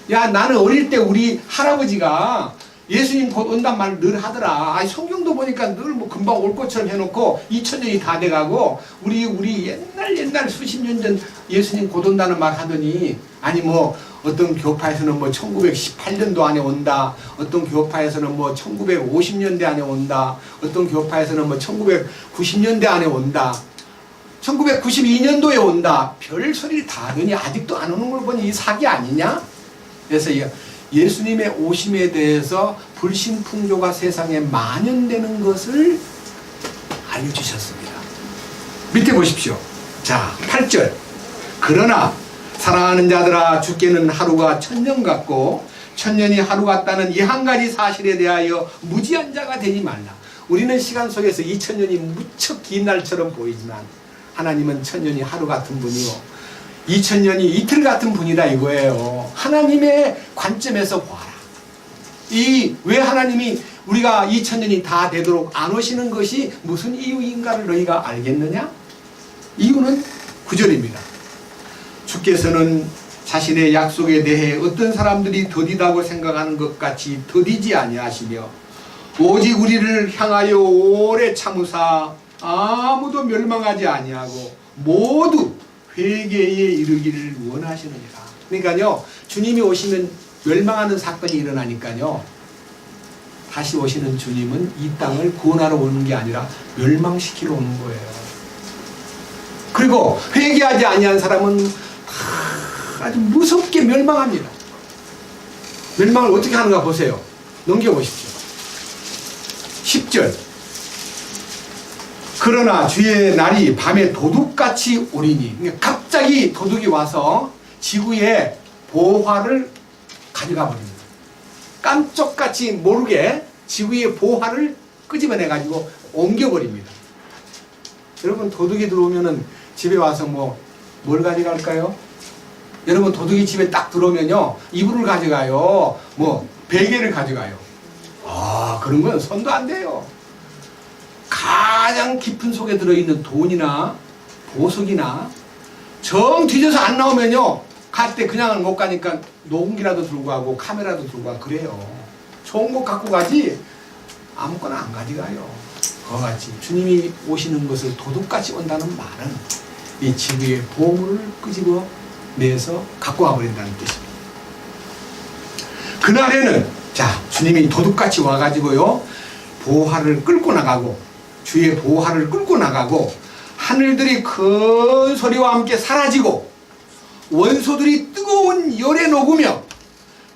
야, 나는 어릴 때 우리 할아버지가 예수님 곧 온단 말을 늘 하더라. 아니, 성경도 보니까 늘 뭐 금방 올 것처럼 해놓고 2000년이 다 돼가고 우리 옛날 수십 년 전 예수님 곧 온다는 말 하더니, 아니 뭐 어떤 교파에서는 뭐 1918년도 안에 온다, 어떤 교파에서는 뭐 1950년대 안에 온다, 어떤 교파에서는 뭐 1990년대 안에 온다, 1992년도에 온다, 별 소리를 다 하더니 아직도 안 오는 걸 보니 이 사기 아니냐? 그래서 예수님의 오심에 대해서 불신풍조가 세상에 만연되는 것을 알려주셨습니다. 밑에 보십시오. 자, 8절. 그러나 사랑하는 자들아, 주께는 하루가 천년 같고 천년이 하루 같다는 이 한 가지 사실에 대하여 무지한 자가 되지 말라. 우리는 시간 속에서 2000년이 무척 긴 날처럼 보이지만 하나님은 천년이 하루 같은 분이요 2000년이 이틀 같은 분이다 이거예요. 하나님의 관점에서 보아라. 왜 하나님이 우리가 2000년이 다 되도록 안 오시는 것이 무슨 이유인가를 너희가 알겠느냐? 이유는 9절입니다. 주께서는 자신의 약속에 대해 어떤 사람들이 더디다고 생각하는 것 같이 더디지 아니하시며 오직 우리를 향하여 오래 참으사 아무도 멸망하지 아니하고 모두 회개에 이르기를 원하시느니라. 그러니까요, 주님이 오시면 멸망하는 사건이 일어나니까요, 다시 오시는 주님은 이 땅을 구원하러 오는 게 아니라 멸망시키러 오는 거예요. 그리고 회개하지 아니한 사람은 아주 무섭게 멸망합니다. 멸망을 어떻게 하는가 보세요. 넘겨보십시오. 10절. 그러나 주의 날이 밤에 도둑같이 오리니, 갑자기 도둑이 와서 지구의 보화를 가져가 버립니다. 깜짝같이 모르게 지구의 보화를 끄집어내가지고 옮겨버립니다. 여러분, 도둑이 들어오면은 집에 와서 뭘 가져갈까요? 여러분, 도둑이 집에 딱 들어오면요, 이불을 가져가요, 베개를 가져가요. 그런 건 손도 안 돼요. 가장 깊은 속에 들어있는 돈이나 보석이나 정 뒤져서 안 나오면요, 갈 때 그냥은 못 가니까 녹음기라도 들고 가고 카메라도 들고 가고 그래요. 좋은 거 갖고 가지 아무거나 안 가져가요. 그와 같이 주님이 오시는 것을 도둑같이 온다는 말은 이 지구의 보물을 끄집어내서 갖고 와버린다는 뜻입니다. 그날에는 주님이 도둑같이 와가지고요, 보화를 끌고 나가고, 주의 보화를 끌고 나가고, 하늘들이 큰 소리와 함께 사라지고 원소들이 뜨거운 열에 녹으며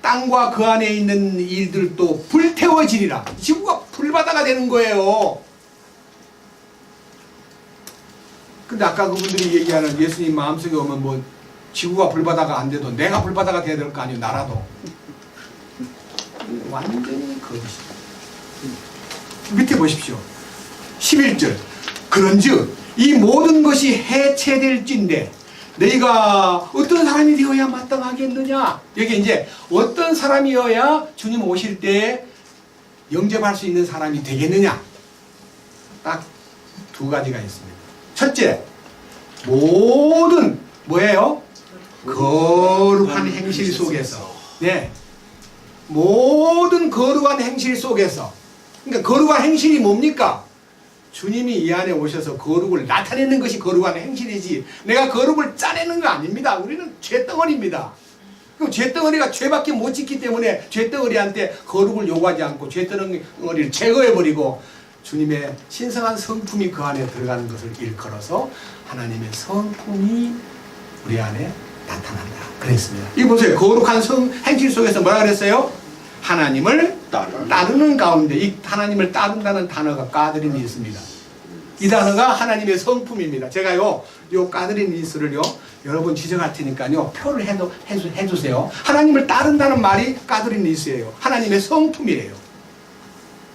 땅과 그 안에 있는 일들도 불태워지리라. 지구가 불바다가 되는 거예요. 근데 아까 그분들이 얘기하는 예수님 마음속에 오면 지구가 불바다가 안 돼도 내가 불바다가 돼야 될 거 아니에요. 나라도. 완전히 거짓이다. 밑에 보십시오. 11절. 그런즉 이 모든 것이 해체될진데 너희가 어떤 사람이 되어야 마땅하겠느냐? 여기 이제 어떤 사람이어야 주님 오실 때 영접할 수 있는 사람이 되겠느냐? 딱 두 가지가 있습니다. 첫째, 모든 뭐예요? 거룩한 행실 속에서, 네, 모든 거룩한 행실 속에서, 그러니까 거룩한 행실이 뭡니까? 주님이 이 안에 오셔서 거룩을 나타내는 것이 거룩한 행실이지, 내가 거룩을 짜내는 거 아닙니다. 우리는 죄덩어리입니다. 그럼 죄덩어리가 죄밖에 못 짓기 때문에 죄덩어리한테 거룩을 요구하지 않고 죄덩어리를 제거해버리고 주님의 신성한 성품이 그 안에 들어가는 것을 일컬어서 하나님의 성품이 우리 안에 나타난다 그랬습니다. 이거 보세요. 거룩한 행실 속에서 뭐라 그랬어요? 하나님을 따르는 가운데, 이 하나님을 따른다는 단어가 까드리니스입니다. 이 단어가 하나님의 성품입니다. 제가요, 요 까드리니스를요, 여러분 지적할 테니까요, 표를 해주세요. 하나님을 따른다는 말이 까드리니스예요. 하나님의 성품이에요.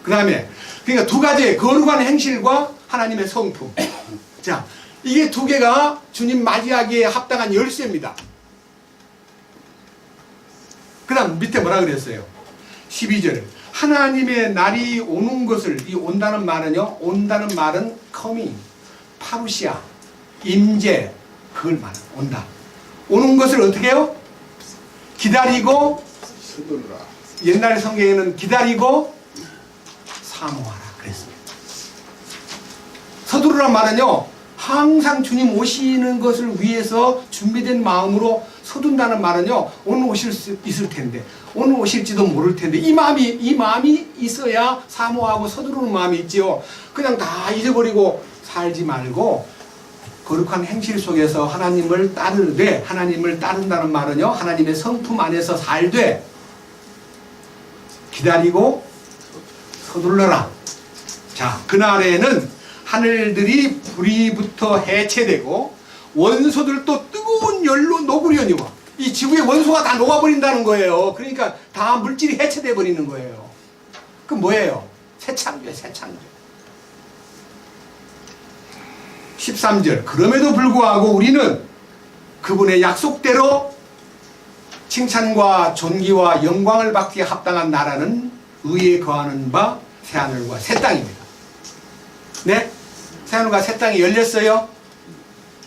그 다음에, 그러니까 두 가지의 거룩한 행실과 하나님의 성품. 자, 이게 두 개가 주님 맞이하기에 합당한 열쇠입니다. 그 다음 밑에 뭐라 그랬어요? 12절. 하나님의 날이 오는 것을, 이 온다는 말은요, 온다는 말은 coming, 파루시아, 임재, 그걸 말해요. 온다. 오는 것을 어떻게 해요? 기다리고, 옛날 성경에는 기다리고 사모하라 그랬습니다. 서두르란 말은요, 항상 주님 오시는 것을 위해서 준비된 마음으로 서둔다는 말은요, 오늘 오실 수 있을 텐데, 오늘 오실지도 모를 텐데, 이 마음이 있어야 사모하고 서두르는 마음이 있지요. 그냥 다 잊어버리고 살지 말고 거룩한 행실 속에서 하나님을 따르되, 하나님을 따른다는 말은요, 하나님의 성품 안에서 살되 기다리고 서둘러라. 자, 그날에는 하늘들이 불이부터 해체되고 원소들도 뜨거운 열로 녹으려니와, 이 지구의 원소가 다 녹아버린다는 거예요. 그러니까 다 물질이 해체돼 버리는 거예요. 그 뭐예요? 새 창조예요. 새 창조. 13절. 그럼에도 불구하고 우리는 그분의 약속대로 칭찬과 존귀와 영광을 받기에 합당한 나라는 의에 거하는 바 새하늘과 새 땅입니다. 네? 새하늘과 새 땅이 열렸어요.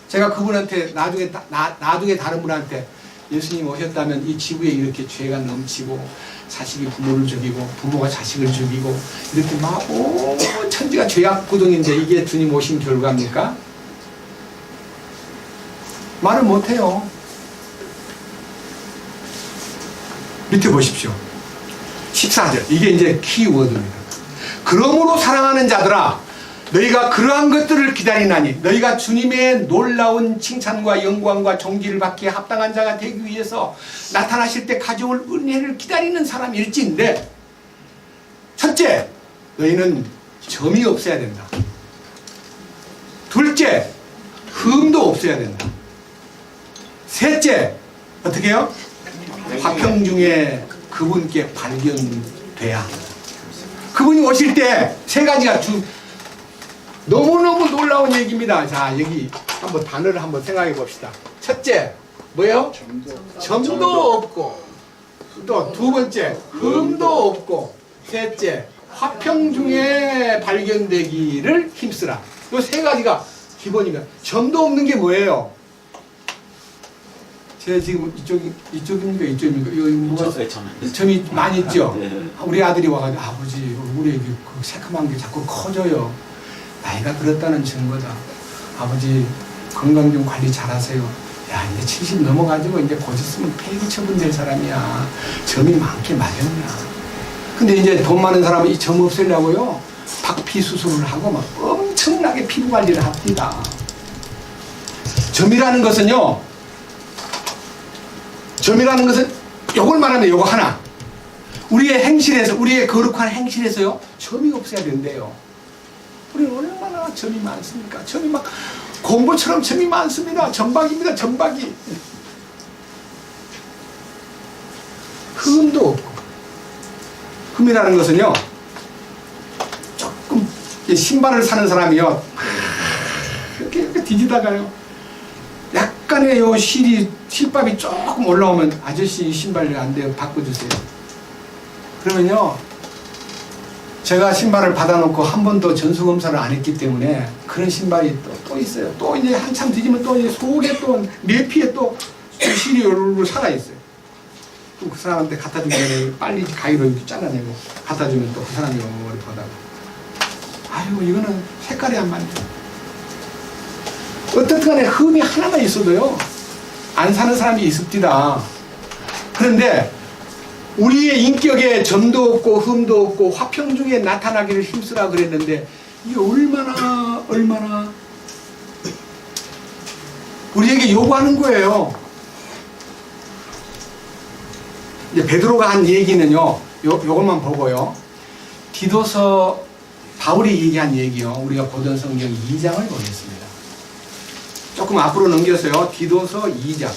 제가 그분한테 나중에 다른 분한테, 예수님 오셨다면 이 지구에 이렇게 죄가 넘치고 자식이 부모를 죽이고 부모가 자식을 죽이고 이렇게 막 천지가 죄악구동인데 이게 주님 오신 결과입니까? 말을 못해요. 밑에 보십시오. 14절. 이게 이제 키워드입니다. 그러므로 사랑하는 자들아, 너희가 그러한 것들을 기다리나니 너희가 주님의 놀라운 칭찬과 영광과 존귀를 받기에 합당한 자가 되기 위해서 나타나실 때 가져올 은혜를 기다리는 사람일진데, 첫째, 너희는 점이 없어야 된다. 둘째, 흠도 없어야 된다. 셋째, 어떻게 해요? 화평 중에 그분께 발견돼야 한다. 그분이 오실 때 세 가지가 너무너무 놀라운 얘기입니다. 자, 여기 한번 단어를 한번 생각해 봅시다. 첫째, 뭐예요? 점도 없고, 또 두 번째, 흠도 없고, 셋째, 화평 중에 발견되기를 힘쓰라. 이 세 가지가 기본이면, 점도 없는 게 뭐예요? 제가 지금 이쪽입니까? 이쪽입니까? 이거 점이 많이 있죠? 우리 아들이 와가지고, 아버지, 우리 그 새카만 게 자꾸 커져요. 나이가 들었다는 증거다. 아버지 건강 좀 관리 잘하세요. 야, 이제 70 넘어가지고 이제 곧 있으면 폐기 처분될 사람이야. 점이 많게 마련이야. 근데 이제 돈 많은 사람은 이 점 없애려고요, 박피 수술을 하고 막 엄청나게 피부 관리를 합니다. 점이라는 것은요, 요걸 말하면 요거 하나, 우리의 행실에서, 우리의 거룩한 행실에서요, 점이 없어야 된대요. 우리는 얼마나 점이 많습니까? 점이 막 공부처럼 점이 많습니다. 점박입니다. 점박이. 흠도 없고. 흠이라는 것은요, 조금 신발을 사는 사람이요, 이렇게 뒤지다가요, 약간의 요 실밥이 조금 올라오면, 아저씨 신발 안 돼요, 바꿔주세요. 그러면요, 제가 신발을 받아놓고 한 번도 전수검사를 안 했기 때문에 그런 신발이 또 있어요. 또 이제 한참 뒤지면 또 이제 속에 또 내피에 또 육신이 요로 살아있어요. 또 그 사람한테 갖다 주기 전에 빨리 가위로 이렇게 잘라내고 갖다 주면 또 그 사람이 머리 보다가 아유 이거는 색깔이 안 맞네. 어떻든 간에 흠이 하나만 있어도요 안 사는 사람이 있습니다. 그런데 우리의 인격에 점도 없고 흠도 없고 화평 중에 나타나기를 힘쓰라 그랬는데 이게 얼마나 우리에게 요구하는 거예요. 이제 베드로가 한 얘기는요 요것만 보고요 디도서 바울이 얘기한 얘기요 우리가 보던 성경 2장을 보겠습니다. 조금 앞으로 넘겨서요 디도서 2장.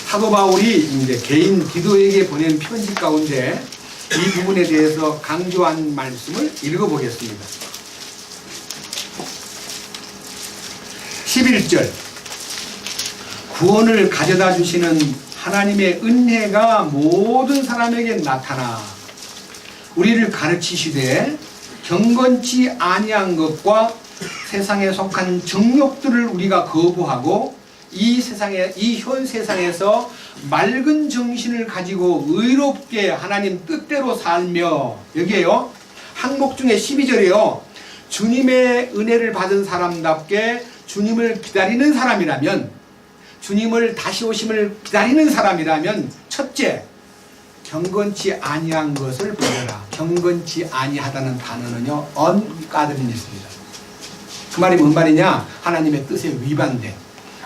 사도 바울이 이제 개인 디도에게 보낸 편지 가운데 이 부분에 대해서 강조한 말씀을 읽어보겠습니다. 11절 구원을 가져다 주시는 하나님의 은혜가 모든 사람에게 나타나 우리를 가르치시되 경건치 아니한 것과 세상에 속한 정욕들을 우리가 거부하고 이 현 세상에서 맑은 정신을 가지고 의롭게 하나님 뜻대로 살며 여기에요 항목 중에 12절이에요 주님의 은혜를 받은 사람답게 주님을 기다리는 사람이라면 주님을 다시 오심을 기다리는 사람이라면 첫째 경건치 아니한 것을 버려라. 경건치 아니하다는 단어는요 언가드리니스입니다. 그 말이 뭔 말이냐 하나님의 뜻에 위반된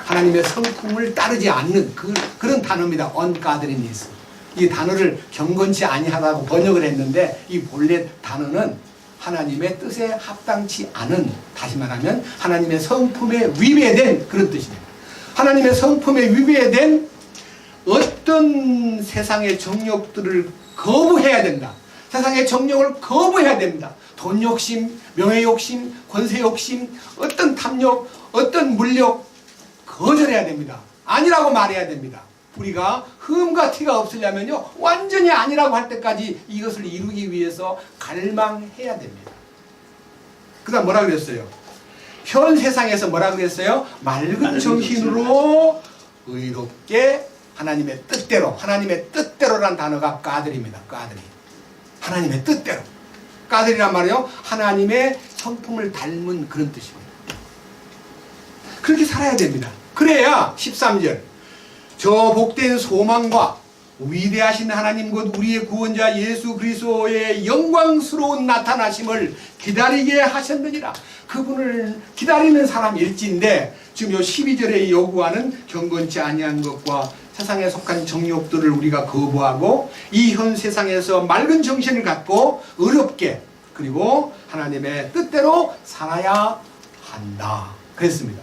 하나님의 성품을 따르지 않는 그런 단어입니다. 언가드리니스. 이 단어를 경건치 아니하다고 번역을 했는데 이 본래 단어는 하나님의 뜻에 합당치 않은 다시 말하면 하나님의 성품에 위배된 그런 뜻입니다. 하나님의 성품에 위배된 어떤 세상의 정욕들을 거부해야 된다. 세상의 정욕을 거부해야 됩니다. 돈 욕심, 명예 욕심, 권세 욕심, 어떤 탐욕, 어떤 물욕 거절해야 됩니다. 아니라고 말해야 됩니다. 우리가 흠과 티가 없으려면요 완전히 아니라고 할 때까지 이것을 이루기 위해서 갈망해야 됩니다. 그 다음 뭐라 그랬어요? 현 세상에서 뭐라 그랬어요? 맑은 정신으로 의롭게 하나님의 뜻대로 하나님의 뜻대로란 단어가 까들입니다. 까들이 하나님의 뜻대로 까들이란 말이요 하나님의 성품을 닮은 그런 뜻입니다. 그렇게 살아야 됩니다. 그래야 13절 저 복된 소망과 위대하신 하나님 곧 우리의 구원자 예수 그리스도의 영광스러운 나타나심을 기다리게 하셨느니라. 그분을 기다리는 사람일진데 지금 요 12절에 요구하는 경건치 아니한 것과 세상에 속한 정욕들을 우리가 거부하고 이 현 세상에서 맑은 정신을 갖고 의롭게 그리고 하나님의 뜻대로 살아야 한다 그랬습니다.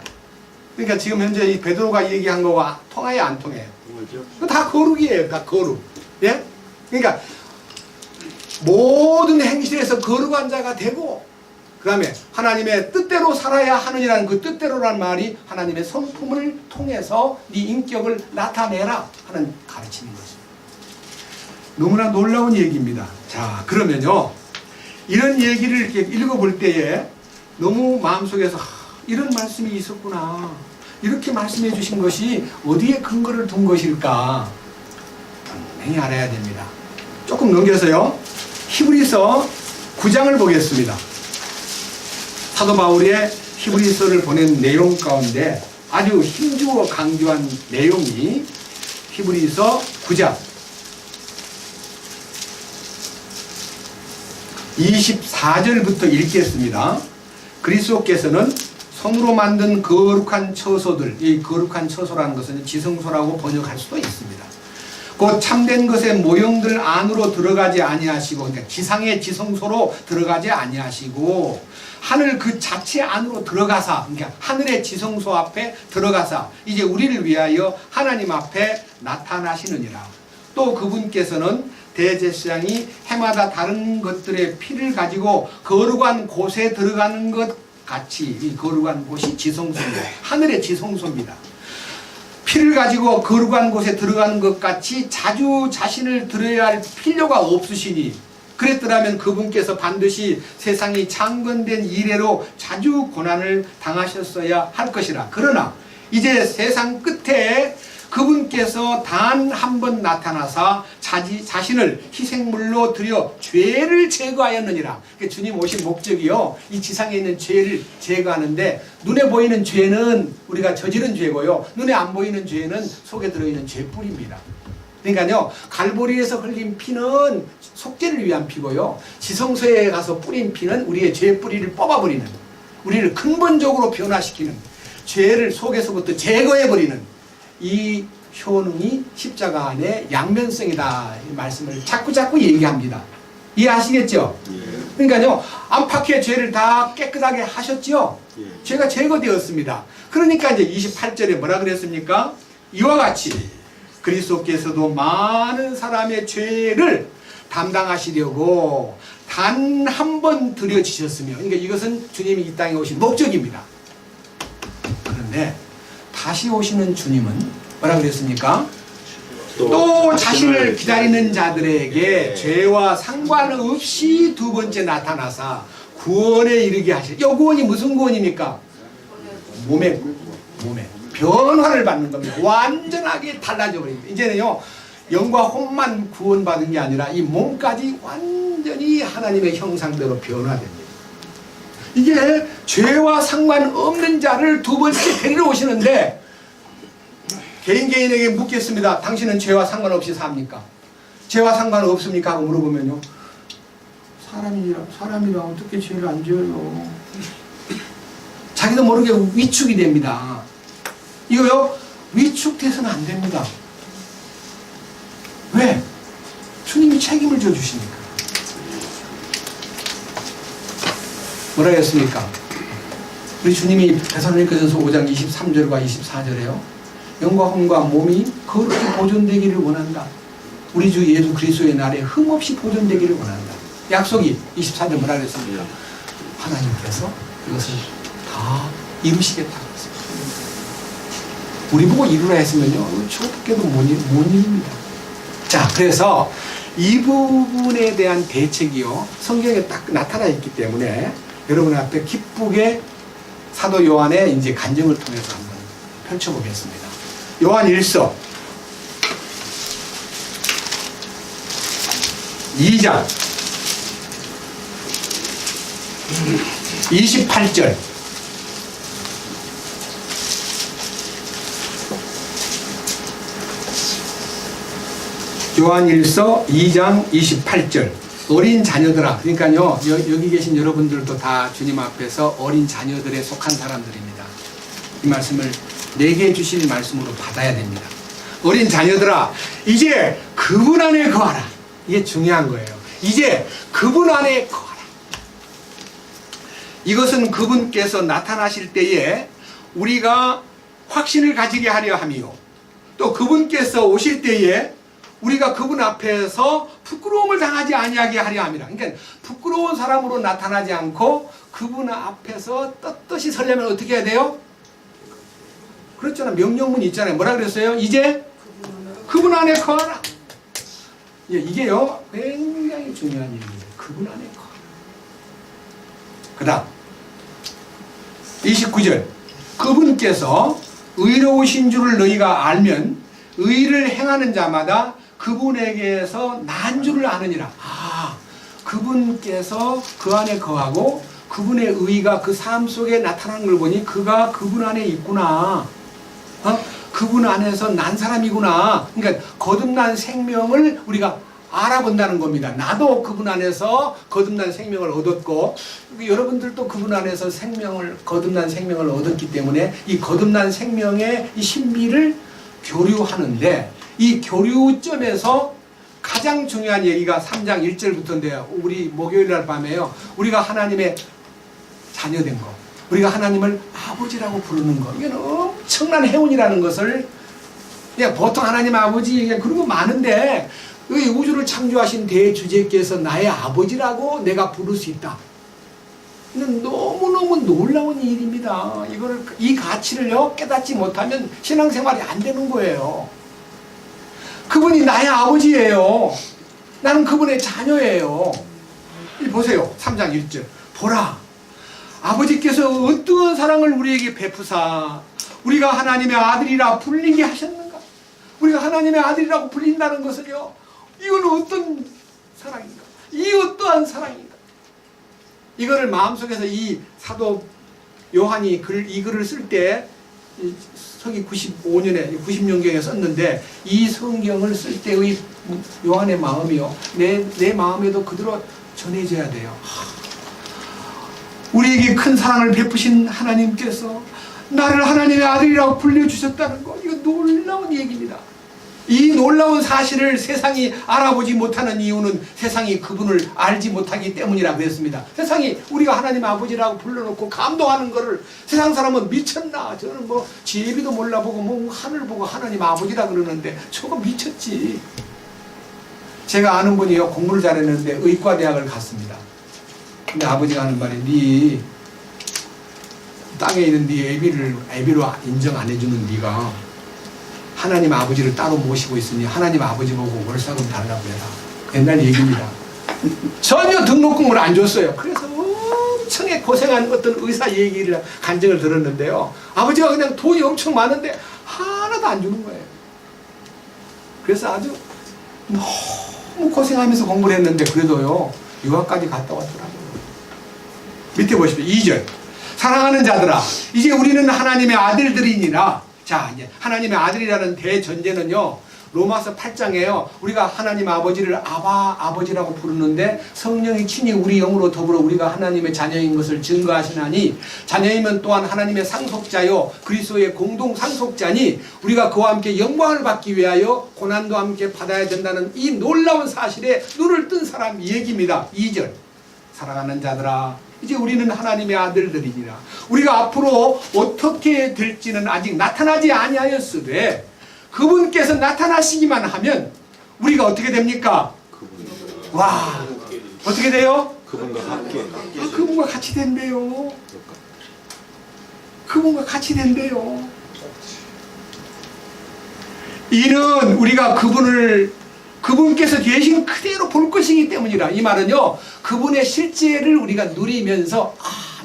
그러니까 지금 현재 이 베드로가 얘기한 거와 통해요 안 통해요? 그거 다 거룩이에요. 다 거룩. 예? 그러니까 모든 행실에서 거룩한 자가 되고 그 다음에 하나님의 뜻대로 살아야 하느니라는 그 뜻대로라는 말이 하나님의 성품을 통해서 네 인격을 나타내라 하는 가르치는 것입니다. 너무나 놀라운 얘기입니다. 자 그러면요 이런 얘기를 이렇게 읽어볼 때에 너무 마음속에서 이런 말씀이 있었구나. 이렇게 말씀해 주신 것이 어디에 근거를 둔 것일까? 분명히 알아야 됩니다. 조금 넘겨서요. 히브리서 9장을 보겠습니다. 사도 바울의 히브리서를 보낸 내용 가운데 아주 힘주어 강조한 내용이 히브리서 9장 24절부터 읽겠습니다. 그리스도께서는 손으로 만든 거룩한 처소들, 이 거룩한 처소라는 것은 지성소라고 번역할 수도 있습니다. 곧 참된 것의 모형들 안으로 들어가지 아니하시고, 그러니까 지상의 지성소로 들어가지 아니하시고 하늘 그 자체 안으로 들어가사, 그러니까 하늘의 지성소 앞에 들어가사 이제 우리를 위하여 하나님 앞에 나타나시느니라. 또 그분께서는 대제사장이 해마다 다른 것들의 피를 가지고 거룩한 곳에 들어가는 것 같이 이 거룩한 곳이 지성소입니다. 하늘의 지성소입니다. 피를 가지고 거룩한 곳에 들어가는 것 같이 자주 자신을 드려야 할 필요가 없으시니 그랬더라면 그분께서 반드시 세상이 창건된 이래로 자주 고난을 당하셨어야 할 것이라. 그러나 이제 세상 끝에 그분께서 단 한 번 나타나사 자신을 희생물로 드려 죄를 제거하였느니라. 그러니까 주님 오신 목적이요, 이 지상에 있는 죄를 제거하는데, 눈에 보이는 죄는 우리가 저지른 죄고요, 눈에 안 보이는 죄는 속에 들어있는 죄뿐입니다. 그러니까요, 갈보리에서 흘린 피는 속죄를 위한 피고요, 지성소에 가서 뿌린 피는 우리의 죄 뿌리를 뽑아버리는, 우리를 근본적으로 변화시키는, 죄를 속에서부터 제거해버리는 이 효능이 십자가 안에 양면성이다, 이 말씀을 자꾸 얘기합니다. 이해하시겠죠? 그러니까요, 안팎의 죄를 다 깨끗하게 하셨죠? 죄가 제거되었습니다. 그러니까 이제 28절에 뭐라 그랬습니까? 이와 같이 그리스도께서도 많은 사람의 죄를 담당하시려고 단 한 번 드려지셨으며, 그러니까 이것은 주님이 이 땅에 오신 목적입니다. 그런데 다시 오시는 주님은 뭐라 그랬습니까? 또 자신을 기다리는 자들에게 죄와 상관없이 두 번째 나타나사 구원에 이르게 하실. 이 구원이 무슨 구원입니까? 몸에 변화를 받는 겁니다. 완전하게 달라져 버립니다. 이제는요, 영과 혼만 구원받은 게 아니라 이 몸까지 완전히 하나님의 형상대로 변화됩니다. 이게 죄와 상관없는 자를 두 번째 데리러 오시는데, 개인에게 묻겠습니다. 당신은 죄와 상관없이 삽니까? 죄와 상관없습니까? 하고 물어보면요, 사람이라 어떻게 죄를 안 지어요? 자기도 모르게 위축이 됩니다. 이거요, 위축돼서는 안 됩니다. 왜? 주님이 책임을 져주시니까. 뭐라 했습니까? 우리 주님이 데살로니가전서 5장 23절과 24절에요, 영과 혼과 몸이 거룩히 보존되기를 원한다. 우리 주 예수 그리스도의 날에 흠없이 보존되기를 원한다. 약속이 24절 뭐라 그랬습니까? 하나님께서 이것을 다 이루시겠다고 했습니다. 우리 보고 이루라 했으면요, 저밖에도 못 이룹니다. 자, 그래서 이 부분에 대한 대책이요, 성경에 딱 나타나 있기 때문에 여러분 앞에 기쁘게 사도 요한의 이제 간증을 통해서 한번 펼쳐보겠습니다. 요한 1서 2장 28절. 요한 1서 2장 28절. 어린 자녀들아. 그러니까요, 여기 계신 여러분들도 다 주님 앞에서 어린 자녀들에 속한 사람들입니다. 이 말씀을 내게 주실 말씀으로 받아야 됩니다. 어린 자녀들아, 이제 그분 안에 거하라. 이게 중요한 거예요. 이제 그분 안에 거하라. 이것은 그분께서 나타나실 때에 우리가 확신을 가지게 하려 함이요, 또 그분께서 오실 때에 우리가 그분 앞에서 부끄러움을 당하지 아니하게 하려 함이라. 그러니까 부끄러운 사람으로 나타나지 않고 그분 앞에서 떳떳이 서려면 어떻게 해야 돼요? 그렇잖아, 명령문이 있잖아요. 뭐라 그랬어요? 이제 그분 안에 거하라. 이게요, 굉장히 중요한 일입니다. 그분 안에 거하라. 그 다음 29절. 그분께서 의로우신 줄을 너희가 알면 의를 행하는 자마다 그분에게서 난 줄을 아느니라. 그분께서 그 안에 거하고 그분의 의가 그 삶 속에 나타나는 걸 보니 그가 그분 안에 있구나. 그분 안에서 난 사람이구나. 그러니까 거듭난 생명을 우리가 알아본다는 겁니다. 나도 그분 안에서 거듭난 생명을 얻었고, 여러분들도 그분 안에서 거듭난 생명을 얻었기 때문에 이 거듭난 생명의 이 신비를 교류하는데, 이 교류점에서 가장 중요한 얘기가 3장 1절부터인데요. 우리 목요일날 밤에요, 우리가 하나님의 자녀된 거, 우리가 하나님을 아버지라고 부르는 거, 이게 엄청난 행운이라는 것을, 그냥 보통 하나님 아버지 그냥 그런 거 많은데, 이 우주를 창조하신 대주제께서 나의 아버지라고 내가 부를 수 있다. 이건 너무너무 놀라운 일입니다. 이 가치를요, 깨닫지 못하면 신앙생활이 안 되는 거예요. 그분이 나의 아버지예요. 나는 그분의 자녀예요. 보세요. 3장 1절. 보라, 아버지께서 어떠한 사랑을 우리에게 베푸사 우리가 하나님의 아들이라 불리게 하셨는가? 우리가 하나님의 아들이라고 불린다는 것은요, 이건 어떤 사랑인가? 이 어떠한 사랑인가? 이거를 마음속에서 이 사도 요한이 이 글을 쓸 때 서기 95년에 90년경에 썼는데, 이 성경을 쓸 때의 요한의 마음이요, 내 마음에도 그대로 전해져야 돼요. 우리에게 큰 사랑을 베푸신 하나님께서 나를 하나님의 아들이라고 불려주셨다는 것, 이거 놀라운 얘기입니다. 이 놀라운 사실을 세상이 알아보지 못하는 이유는 세상이 그분을 알지 못하기 때문이라고 했습니다. 세상이 우리가 하나님 아버지라고 불러놓고 감동하는 것을 세상 사람은 미쳤나, 저는 뭐 지혜비도 몰라보고 뭐 하늘 보고 하나님 아버지라 그러는데 저거 미쳤지. 제가 아는 분이요, 공부를 잘했는데 의과대학을 갔습니다. 근데 아버지가 하는 말이, 네 땅에 있는 네 애비로 인정 안 해주는 네가 하나님 아버지를 따로 모시고 있으니 하나님 아버지 보고 월사금 달라고 해라. 옛날 얘기입니다. 전혀 등록금을 안 줬어요. 그래서 엄청나게 고생한 어떤 의사 얘기를 간증을 들었는데요, 아버지가 그냥 돈이 엄청 많은데 하나도 안 주는 거예요. 그래서 아주 너무 고생하면서 공부를 했는데 그래도요, 유학까지 갔다 왔더라고요. 밑에 보십시오. 2절. 사랑하는 자들아, 이제 우리는 하나님의 아들들이니라. 자, 이제 하나님의 아들이라는 대전제는요, 로마서 8장에요, 우리가 하나님 아버지를 아버지라고 부르는데 성령이 친히 우리 영으로 더불어 우리가 하나님의 자녀인 것을 증거하시나니, 자녀이면 또한 하나님의 상속자요 그리스도의 공동 상속자니 우리가 그와 함께 영광을 받기 위하여 고난도 함께 받아야 된다는 이 놀라운 사실에 눈을 뜬 사람 얘기입니다. 2절. 사랑하는 자들아, 이제 우리는 하나님의 아들들이니라. 우리가 앞으로 어떻게 될지는 아직 나타나지 아니하였으되 그분께서 나타나시기만 하면 우리가 어떻게 됩니까? 와, 어떻게 돼요? 그분과 함께. 그분과 같이 된대요. 그분과 같이 된대요. 이는 우리가 그분께서 계신 그대로 볼 것이기 때문이라. 이 말은요, 그분의 실제를 우리가 누리면서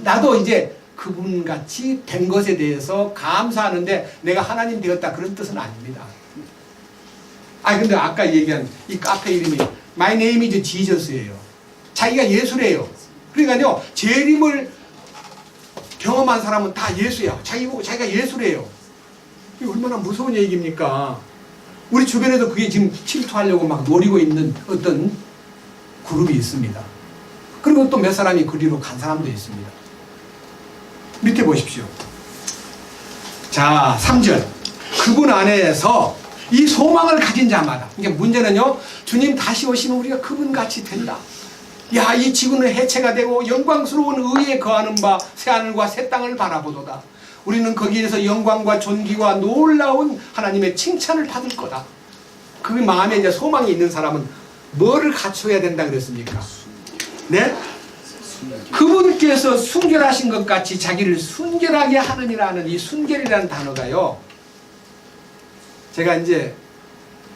나도 이제 그분같이 된 것에 대해서 감사하는데 내가 하나님 되었다, 그런 뜻은 아닙니다. 근데 아까 얘기한 이 카페 이름이 My name is Jesus예요. 자기가 예수래요. 그러니까요, 재림을 경험한 사람은 다 예수야. 자기 보고 자기가 예수래요. 이게 얼마나 무서운 얘기입니까? 우리 주변에도 그게 지금 침투하려고 막 노리고 있는 어떤 그룹이 있습니다. 그리고 또 몇 사람이 그리로 간 사람도 있습니다. 밑에 보십시오. 자, 3절. 그분 안에서 이 소망을 가진 자마다. 이게 문제는요, 주님 다시 오시면 우리가 그분같이 된다. 야, 이 지구는 해체가 되고 영광스러운 의에 거하는 바 새하늘과 새 땅을 바라보도다. 우리는 거기에서 영광과 존귀와 놀라운 하나님의 칭찬을 받을 거다. 그 마음에 이제 소망이 있는 사람은 뭐를 갖춰야 된다 그랬습니까? 네? 그분께서 순결하신 것 같이 자기를 순결하게 하느니라는 이 순결이라는 단어가요, 제가 이제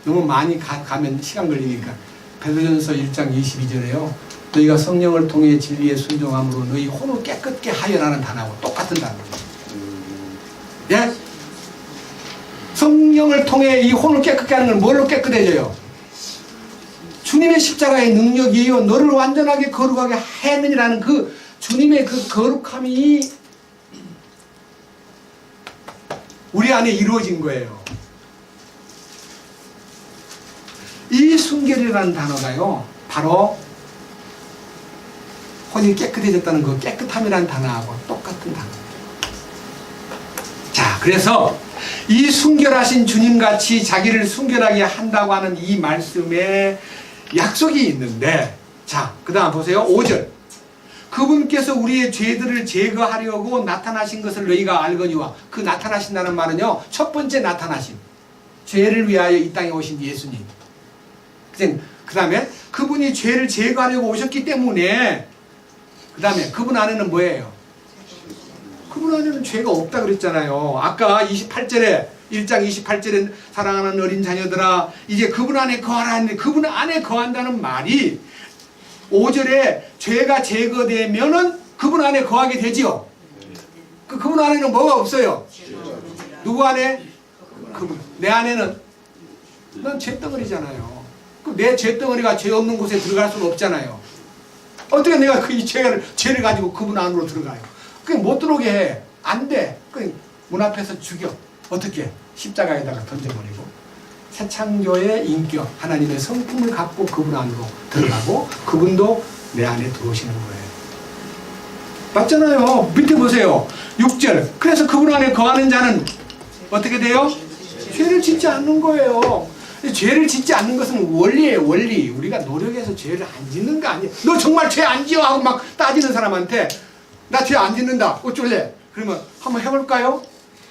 너무 많이 가면 시간 걸리니까 베드로전서 1장 22절에요 너희가 성령을 통해 진리에 순종함으로 너희 혼을 깨끗게 하여라는 단어하고 똑같은 단어입니다. 예? 성령을 통해 이 혼을 깨끗게 하는 건 뭘로 깨끗해져요? 주님의 십자가의 능력이에요. 너를 완전하게 거룩하게 했느니라는 그 주님의 그 거룩함이 우리 안에 이루어진 거예요. 이 순결이라는 단어가요, 바로 혼이 깨끗해졌다는 그 깨끗함이라는 단어하고 똑같은 단어입니다. 자, 그래서 이 순결하신 주님같이 자기를 순결하게 한다고 하는 이 말씀에 약속이 있는데, 자, 그 다음 보세요. 5절. 그분께서 우리의 죄들을 제거하려고 나타나신 것을 너희가 알거니와. 그 나타나신다는 말은요, 첫 번째 나타나심, 죄를 위하여 이 땅에 오신 예수님. 그 다음에 그분이 죄를 제거하려고 오셨기 때문에, 그 다음에 그분 안에는 뭐예요? 그분 안에는 죄가 없다 그랬잖아요. 아까 28절에 1장 28절에 사랑하는 어린 자녀들아 이제 그분 안에 거하라 했는데, 그분 안에 거한다는 말이 5절에 죄가 제거되면은 그분 안에 거하게 되지요. 그분 안에는 뭐가 없어요? 누구 안에? 그분. 내 안에는 난 죄덩어리잖아요. 내 죄덩어리가 죄 없는 곳에 들어갈 수는 없잖아요. 어떻게 내가 그 죄를 가지고 그분 안으로 들어가요? 그게 못 들어오게 해. 안 돼. 문 앞에서 죽여. 어떻게? 십자가에다가 던져버리고 새 창조의 인격, 하나님의 성품을 갖고 그분 안으로 들어가고 그분도 내 안에 들어오시는 거예요. 맞잖아요. 밑에 보세요. 6절. 그래서 그분 안에 거하는 자는 어떻게 돼요? 죄를 짓지 않는 거예요. 죄를 짓지 않는 것은 원리예요. 원리. 우리가 노력해서 죄를 안 짓는 거 아니에요. 너 정말 죄 안 지어 하고 막 따지는 사람한테 나 죄 안 짓는다. 어쩔래? 그러면 한번 해볼까요?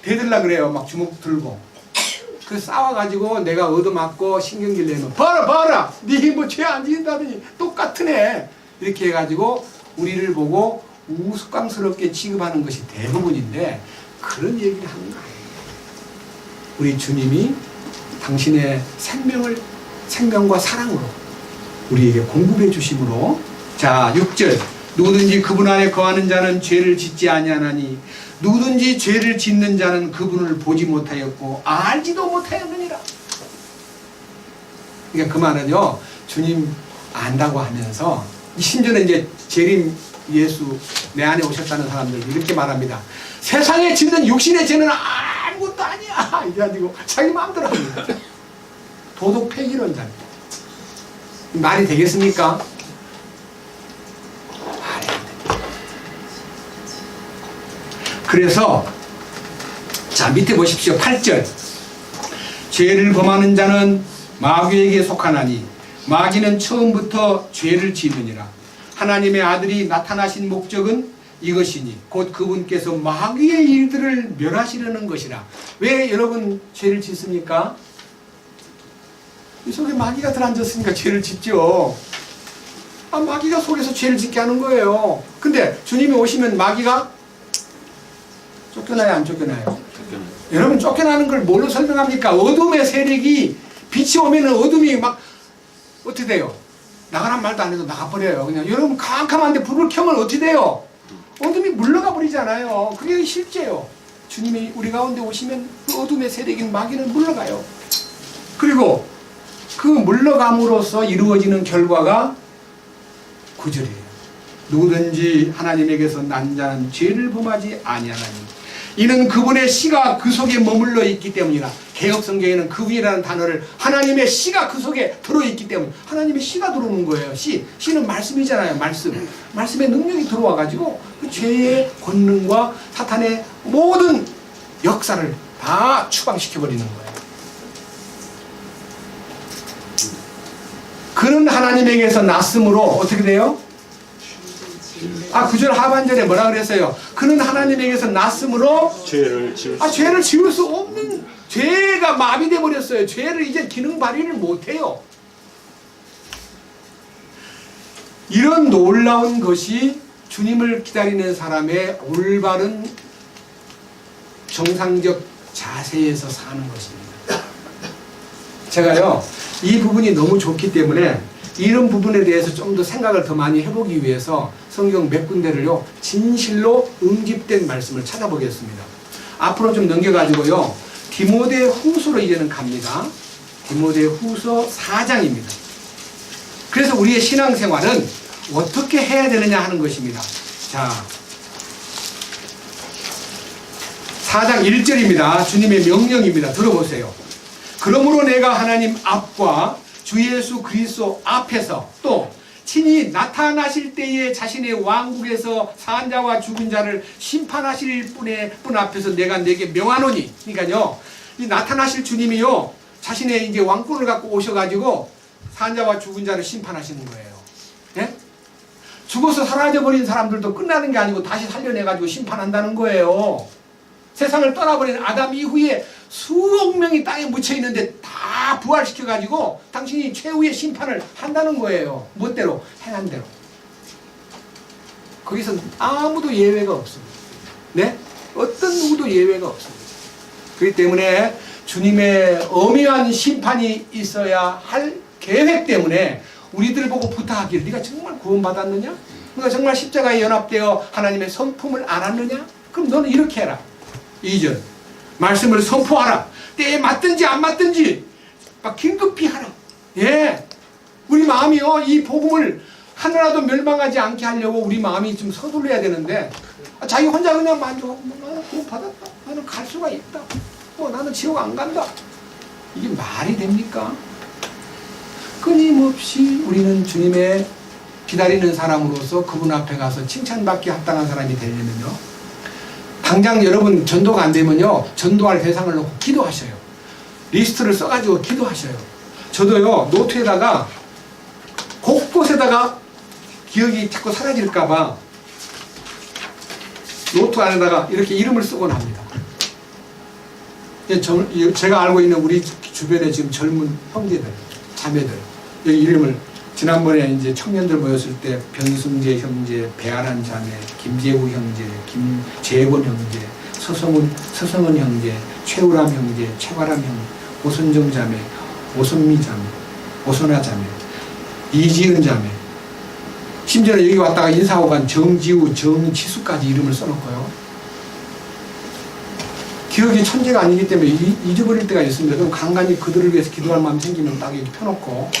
대들라 그래요. 막 주먹 들고. 그 싸워가지고 내가 얻어맞고 신경질 내면 봐라 네 뭐 죄 안 짓는다더니 똑같은 애 이렇게 해가지고 우리를 보고 우스꽝스럽게 취급하는 것이 대부분인데 그런 얘기를 하는 거 아니에요. 우리 주님이 당신의 생명과 사랑으로 우리에게 공급해 주심으로 자 6절 누구든지 그분 안에 거하는 자는 죄를 짓지 아니하나니 누구든지 죄를 짓는 자는 그분을 보지 못하였고 알지도 못하였느니라. 그러니까 그 말은요 주님 안다고 하면서 심지어는 이제 재림 예수 내 안에 오셨다는 사람들 이렇게 말합니다. 세상에 짓는 육신의 죄는 아무것도 아니야 이게 아니고 자기 마음대로 합니다. 도덕 폐기론자입니다. 말이 되겠습니까? 말이 안 됩니다. 그래서 자 밑에 보십시오. 8절 죄를 범하는 자는 마귀에게 속하나니 마귀는 처음부터 죄를 짓느니라. 하나님의 아들이 나타나신 목적은 이것이니 곧 그분께서 마귀의 일들을 멸하시려는 것이라. 왜 여러분 죄를 짓습니까? 이 속에 마귀가 들어앉았으니까 죄를 짓죠. 마귀가 속에서 죄를 짓게 하는 거예요. 근데 주님이 오시면 마귀가 쫓겨나요 안 쫓겨나요? 여러분 쫓겨나는 걸 뭘로 설명합니까? 어둠의 세력이 빛이 오면 어둠이 막 어떻게 돼요? 나가란 말도 안 해도 나가버려요. 그냥 여러분 캄캄한데 불을 켜면 어떻게 돼요? 어둠이 물러가 버리잖아요. 그게 실제요. 주님이 우리 가운데 오시면 그 어둠의 세력인 마귀는 물러가요. 그리고 그 물러감으로써 이루어지는 결과가 9절이에요. 누구든지 하나님에게서 난 자는 죄를 범하지 아니하나니 이는 그분의 씨가 그 속에 머물러 있기 때문이라. 개혁성경에는 그분이라는 단어를 하나님의 씨가 그 속에 들어있기 때문에 하나님의 씨가 들어오는 거예요. 씨는 말씀이잖아요. 말씀의 능력이 들어와가지고 그 죄의 권능과 사탄의 모든 역사를 다 추방시켜버리는 거예요. 그는 하나님에게서 났으므로 어떻게 돼요? 9절 하반절에 뭐라 그랬어요? 그는 하나님에게서 났으므로 죄를 지을 수 없는 죄가 마비돼 버렸어요. 죄를 이제 기능 발휘를 못해요. 이런 놀라운 것이 주님을 기다리는 사람의 올바른 정상적 자세에서 사는 것입니다. 제가요 이 부분이 너무 좋기 때문에 이런 부분에 대해서 좀 더 생각을 더 많이 해보기 위해서 성경 몇 군데를요 진실로 응집된 말씀을 찾아보겠습니다. 앞으로 좀 넘겨가지고요 디모데 후서로 이제는 갑니다. 디모데 후서 4장입니다. 그래서 우리의 신앙생활은 어떻게 해야 되느냐 하는 것입니다. 자 4장 1절입니다. 주님의 명령입니다. 들어보세요. 그러므로 내가 하나님 앞과 주 예수 그리스도 앞에서 또 친히 나타나실 때에 자신의 왕국에서 산 자와 죽은 자를 심판하실 분 앞에서 내가 내게 명하노니. 그러니까요 이 나타나실 주님이요 자신의 이제 왕권을 갖고 오셔가지고 산 자와 죽은 자를 심판하시는 거예요. 예? 죽어서 사라져버린 사람들도 끝나는 게 아니고 다시 살려내가지고 심판한다는 거예요. 세상을 떠나버린 아담 이후에 수억 명이 땅에 묻혀있는데 다 부활시켜가지고 당신이 최후의 심판을 한다는 거예요. 멋대로 행한 대로. 거기서 아무도 예외가 없습니다. 네? 어떤 누구도 예외가 없습니다. 그렇기 때문에 주님의 엄연한 심판이 있어야 할 계획 때문에 우리들 보고 부탁하기를 네가 정말 구원받았느냐? 네가 정말 십자가에 연합되어 하나님의 성품을 알았느냐? 그럼 너는 이렇게 해라. 2절 말씀을 선포하라. 때에 맞든지 안 맞든지 막 긴급히 하라. 예, 우리 마음이요, 이 복음을 하나라도 멸망하지 않게 하려고 우리 마음이 좀 서둘러야 되는데, 자기 혼자 그냥 만족하고, 나는 구원 받았다, 나는 갈 수가 있다, 나는 지옥 안 간다. 이게 말이 됩니까? 끊임없이 우리는 주님의 기다리는 사람으로서 그분 앞에 가서 칭찬받기 합당한 사람이 되려면요, 당장 여러분 전도가 안 되면요, 전도할 대상을 놓고 기도하셔요. 리스트를 써가지고 기도하셔요. 저도요, 노트에다가 곳곳에다가 기억이 자꾸 사라질까봐 노트 안에다가 이렇게 이름을 쓰곤 합니다. 제가 알고 있는 우리 주변에 지금 젊은 형제들, 자매들, 여기 이름을 지난번에 이제 청년들 모였을 때 변승재 형제, 배아란 자매, 김재우 형제, 김재권 형제, 서성은 형제, 최우람 형제, 최바람 형제, 오선정 자매, 오선미 자매, 오선아 자매, 이지은 자매, 심지어 여기 왔다가 인사하고 간 정지우, 정치수까지 이름을 써놓고요. 기억이 천재가 아니기 때문에 잊어버릴 때가 있습니다. 그럼 간간히 그들을 위해서 기도할 마음이 생기면 딱 이렇게 펴놓고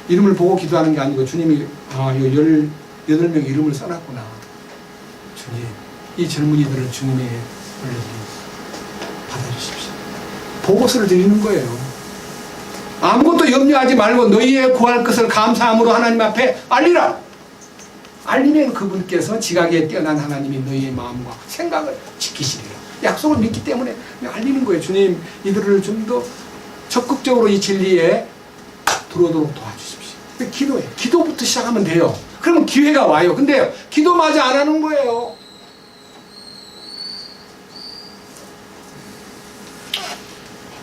이름을 보고 기도하는 게 아니고, 주님이 이 18명 이름을 써놨구나. 주님, 이 젊은이들을 주님에게 받아주십시오. 보고서를 드리는 거예요. 아무것도 염려하지 말고 너희의 구할 것을 감사함으로 하나님 앞에 알리라. 알리면 그분께서 지각에 뛰어난 하나님이 너희의 마음과 생각을 지키시리라. 약속을 믿기 때문에 알리는 거예요. 주님, 이들을 좀 더 적극적으로 이 진리에 들어오도록 도와주십시오. 기도해. 기도부터 시작하면 돼요. 그러면 기회가 와요. 근데 기도마저 안 하는 거예요.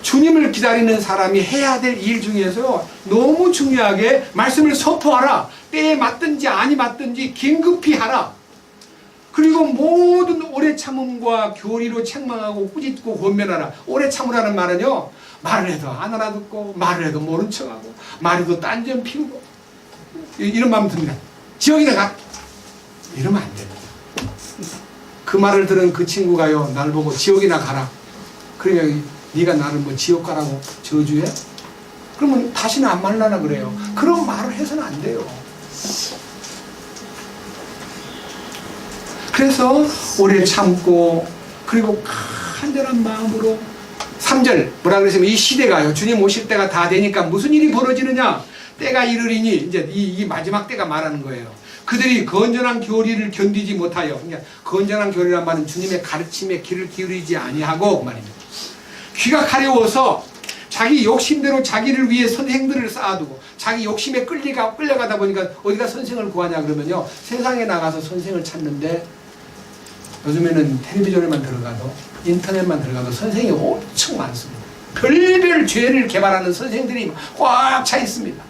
주님을 기다리는 사람이 해야 될 일 중에서 너무 중요하게 말씀을 선포하라. 때에 맞든지 아니 맞든지 긴급히 하라. 그리고 모든 오래 참음과 교리로 책망하고 꾸짖고 권면하라. 오래 참으라는 말은요, 말을 해도 안 알아듣고, 말을 해도 모른 척하고, 말해도 딴점 피우고, 이런 마음 듭니다. 지옥이나 가. 이러면 안 됩니다. 그 말을 들은 그 친구가요, 날 보고 지옥이나 가라. 그러면 네가 나를 뭐 지옥 가라고 저주해? 그러면 다시는 안 만나나 그래요. 그런 말을 해서는 안 돼요. 그래서 오래 참고, 그리고 간절한 마음으로 3절 뭐라 그랬으면, 이 시대가요, 주님 오실 때가 다 되니까 무슨 일이 벌어지느냐, 때가 이르리니, 이제 이 마지막 때가 말하는 거예요. 그들이 건전한 교리를 견디지 못하여, 그러니까 건전한 교리란 말은 주님의 가르침에 귀를 기울이지 아니하고 말입니다. 귀가 가려워서 자기 욕심대로 자기를 위해 선생들을 쌓아두고, 자기 욕심에 끌려가다 보니까 어디가 선생을 구하냐 그러면요, 세상에 나가서 선생을 찾는데, 요즘에는 텔레비전에만 들어가도, 인터넷만 들어가도 선생이 엄청 많습니다. 별별 죄를 개발하는 선생들이 꽉 차 있습니다.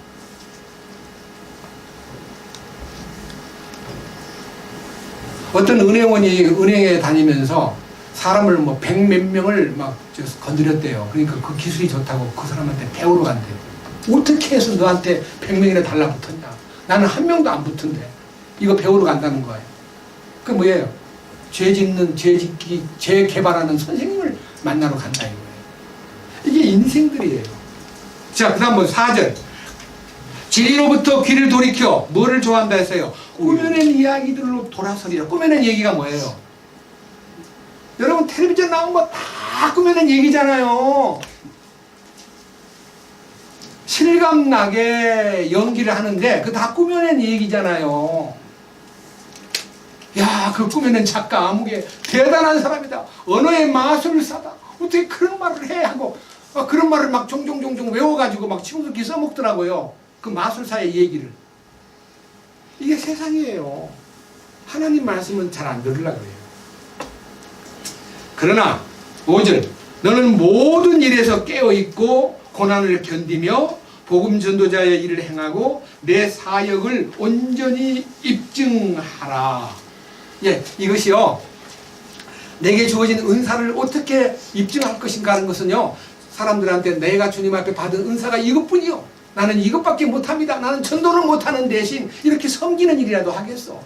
어떤 은행원이 은행에 다니면서 사람을 뭐 100몇 명을 막 건드렸대요. 그러니까 그 기술이 좋다고 그 사람한테 배우러 간대요. 어떻게 해서 너한테 100명이나 달라붙었냐? 나는 한 명도 안 붙은데. 이거 배우러 간다는 거예요. 그게 뭐예요? 죄 개발하는 선생님을 만나러 간다 이거예요. 이게 인생들이에요. 자, 그 다음 뭐 4절. 진리로부터 귀를 돌이켜 뭐를 좋아한다 했어요? 꾸며낸 이야기들로 돌아서리라. 꾸며낸 얘기가 뭐예요? 여러분, 텔레비전 나온 거 다 꾸며낸 얘기잖아요. 실감나게 연기를 하는데 그거 다 꾸며낸 얘기잖아요. 야, 그 꾸며낸 작가 아무개 대단한 사람이다. 언어의 마술사다. 어떻게 그런 말을 해? 하고 그런 말을 막 종종 외워가지고 막 친구들끼리 써먹더라고요. 그 마술사의 얘기를. 이게 세상이에요. 하나님 말씀은 잘 안 들으려고 그래요. 그러나 5절, 너는 모든 일에서 깨어있고 고난을 견디며 복음 전도자의 일을 행하고 내 사역을 온전히 입증하라. 예, 이것이요, 내게 주어진 은사를 어떻게 입증할 것인가 하는 것은요, 사람들한테 내가 주님 앞에 받은 은사가 이것뿐이요, 나는 이것밖에 못합니다, 나는 전도를 못하는 대신 이렇게 섬기는 일이라도 하겠어.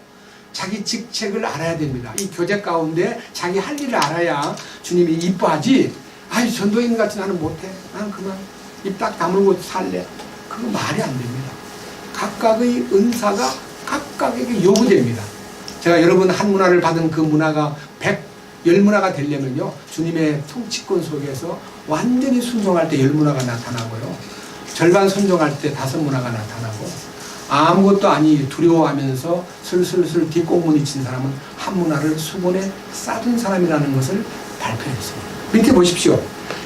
자기 직책을 알아야 됩니다. 이 교제 가운데 자기 할 일을 알아야 주님이 이뻐하지. 아니 전도인 같이 나는 못해. 나는 그만 입 딱 다물고 살래. 그거 말이 안 됩니다. 각각의 은사가 각각에게 요구됩니다. 제가 여러분 한 문화를 받은 그 문화가 10문화가 되려면요, 주님의 통치권 속에서 완전히 순종할 때 10문화가 나타나고요, 절반 순종할 때 5문화가 나타나고, 아무것도 아니 두려워하면서 슬슬슬 뒷공문이 친 사람은 한 문화를 수본에 쌓은 사람이라는 것을 발표했습니다. 밑에 보십시오.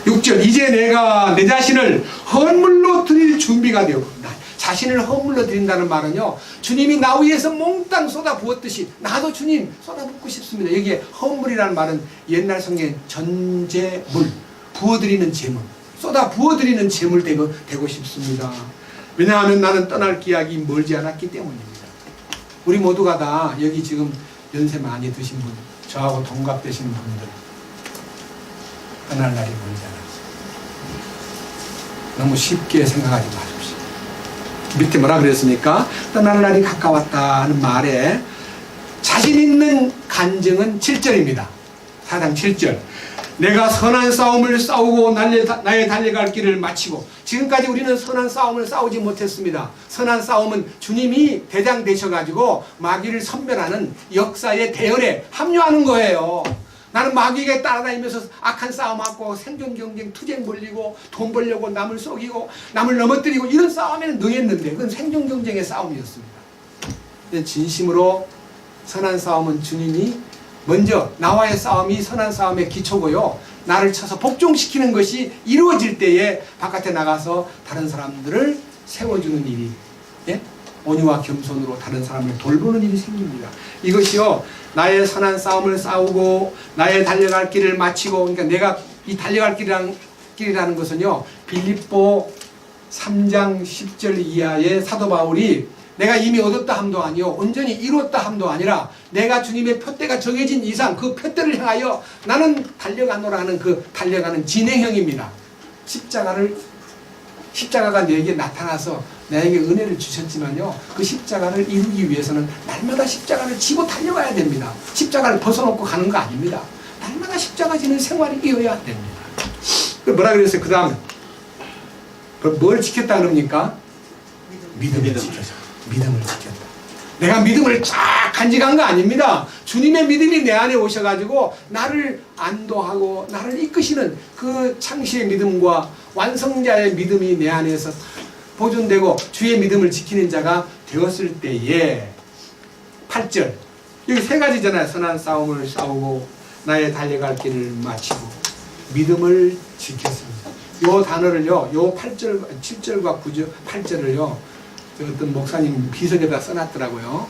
6절, 이제 내가 내 자신을 헌물로 드릴 준비가 되었구나. 자신을 헌물로 드린다는 말은요, 주님이 나 위해서 몽땅 쏟아 부었듯이 나도 주님 쏟아 붓고 싶습니다. 여기에 헌물이라는 말은 옛날 성경에 전제물, 부어드리는 제물, 쏟아 부어드리는 제물 되고 싶습니다. 왜냐하면 나는 떠날 기약이 멀지 않았기 때문입니다. 우리 모두가 다 여기 지금 연세 많이 드신 분, 저하고 동갑되시는 분들, 떠날 날이 멀지 않았어요. 너무 쉽게 생각하지 마십시오. 밑에 뭐라 그랬습니까? 떠날 날이 가까웠다는 말에 자신 있는 간증은 7절입니다. 4장 7절. 내가 선한 싸움을 싸우고 나의 달려갈 길을 마치고. 지금까지 우리는 선한 싸움을 싸우지 못했습니다. 선한 싸움은 주님이 대장 되셔가지고 마귀를 섬멸하는 역사의 대열에 합류하는 거예요. 나는 마귀에게 따라다니면서 악한 싸움하고 생존 경쟁, 투쟁 벌리고 돈 벌려고 남을 속이고 남을 넘어뜨리고 이런 싸움에는 능했는데 그건 생존 경쟁의 싸움이었습니다. 진심으로 선한 싸움은 주님이 먼저 나와의 싸움이 선한 싸움의 기초고요, 나를 쳐서 복종시키는 것이 이루어질 때에 바깥에 나가서 다른 사람들을 세워주는 일이, 예? 온유와 겸손으로 다른 사람을 돌보는 일이 생깁니다. 이것이요, 나의 선한 싸움을 싸우고 나의 달려갈 길을 마치고, 그러니까 내가 이 달려갈 길이라는 것은요, 빌립보 3장 10절 이하의 사도 바울이 내가 이미 얻었다 함도 아니요 온전히 이루었다 함도 아니라 내가 주님의 표대가 정해진 이상 그 표대를 향하여 나는 달려가노라는 그 달려가는 진행형입니다. 십자가가 내게 나타나서 나에게 은혜를 주셨지만요, 그 십자가를 이루기 위해서는 날마다 십자가를 지고 달려가야 됩니다. 십자가를 벗어놓고 가는 거 아닙니다. 날마다 십자가 지는 생활이 이어야 됩니다. 뭐라 그랬어요? 그 다음 뭘 지켰다 그럽니까? 믿음을 지켰죠. 믿음을 지켰다. 내가 믿음을 쫙 간직한 거 아닙니다. 주님의 믿음이 내 안에 오셔가지고 나를 안도하고 나를 이끄시는 그 창시의 믿음과 완성자의 믿음이 내 안에서 보존되고 주의 믿음을 지키는 자가 되었을 때에 8절, 여기 세 가지잖아요. 선한 싸움을 싸우고 나의 달려갈 길을 마치고 믿음을 지켰습니다. 요 단어를요, 요 8절, 7절과 9절, 8절을요 어떤 목사님 비석에다 써놨더라고요.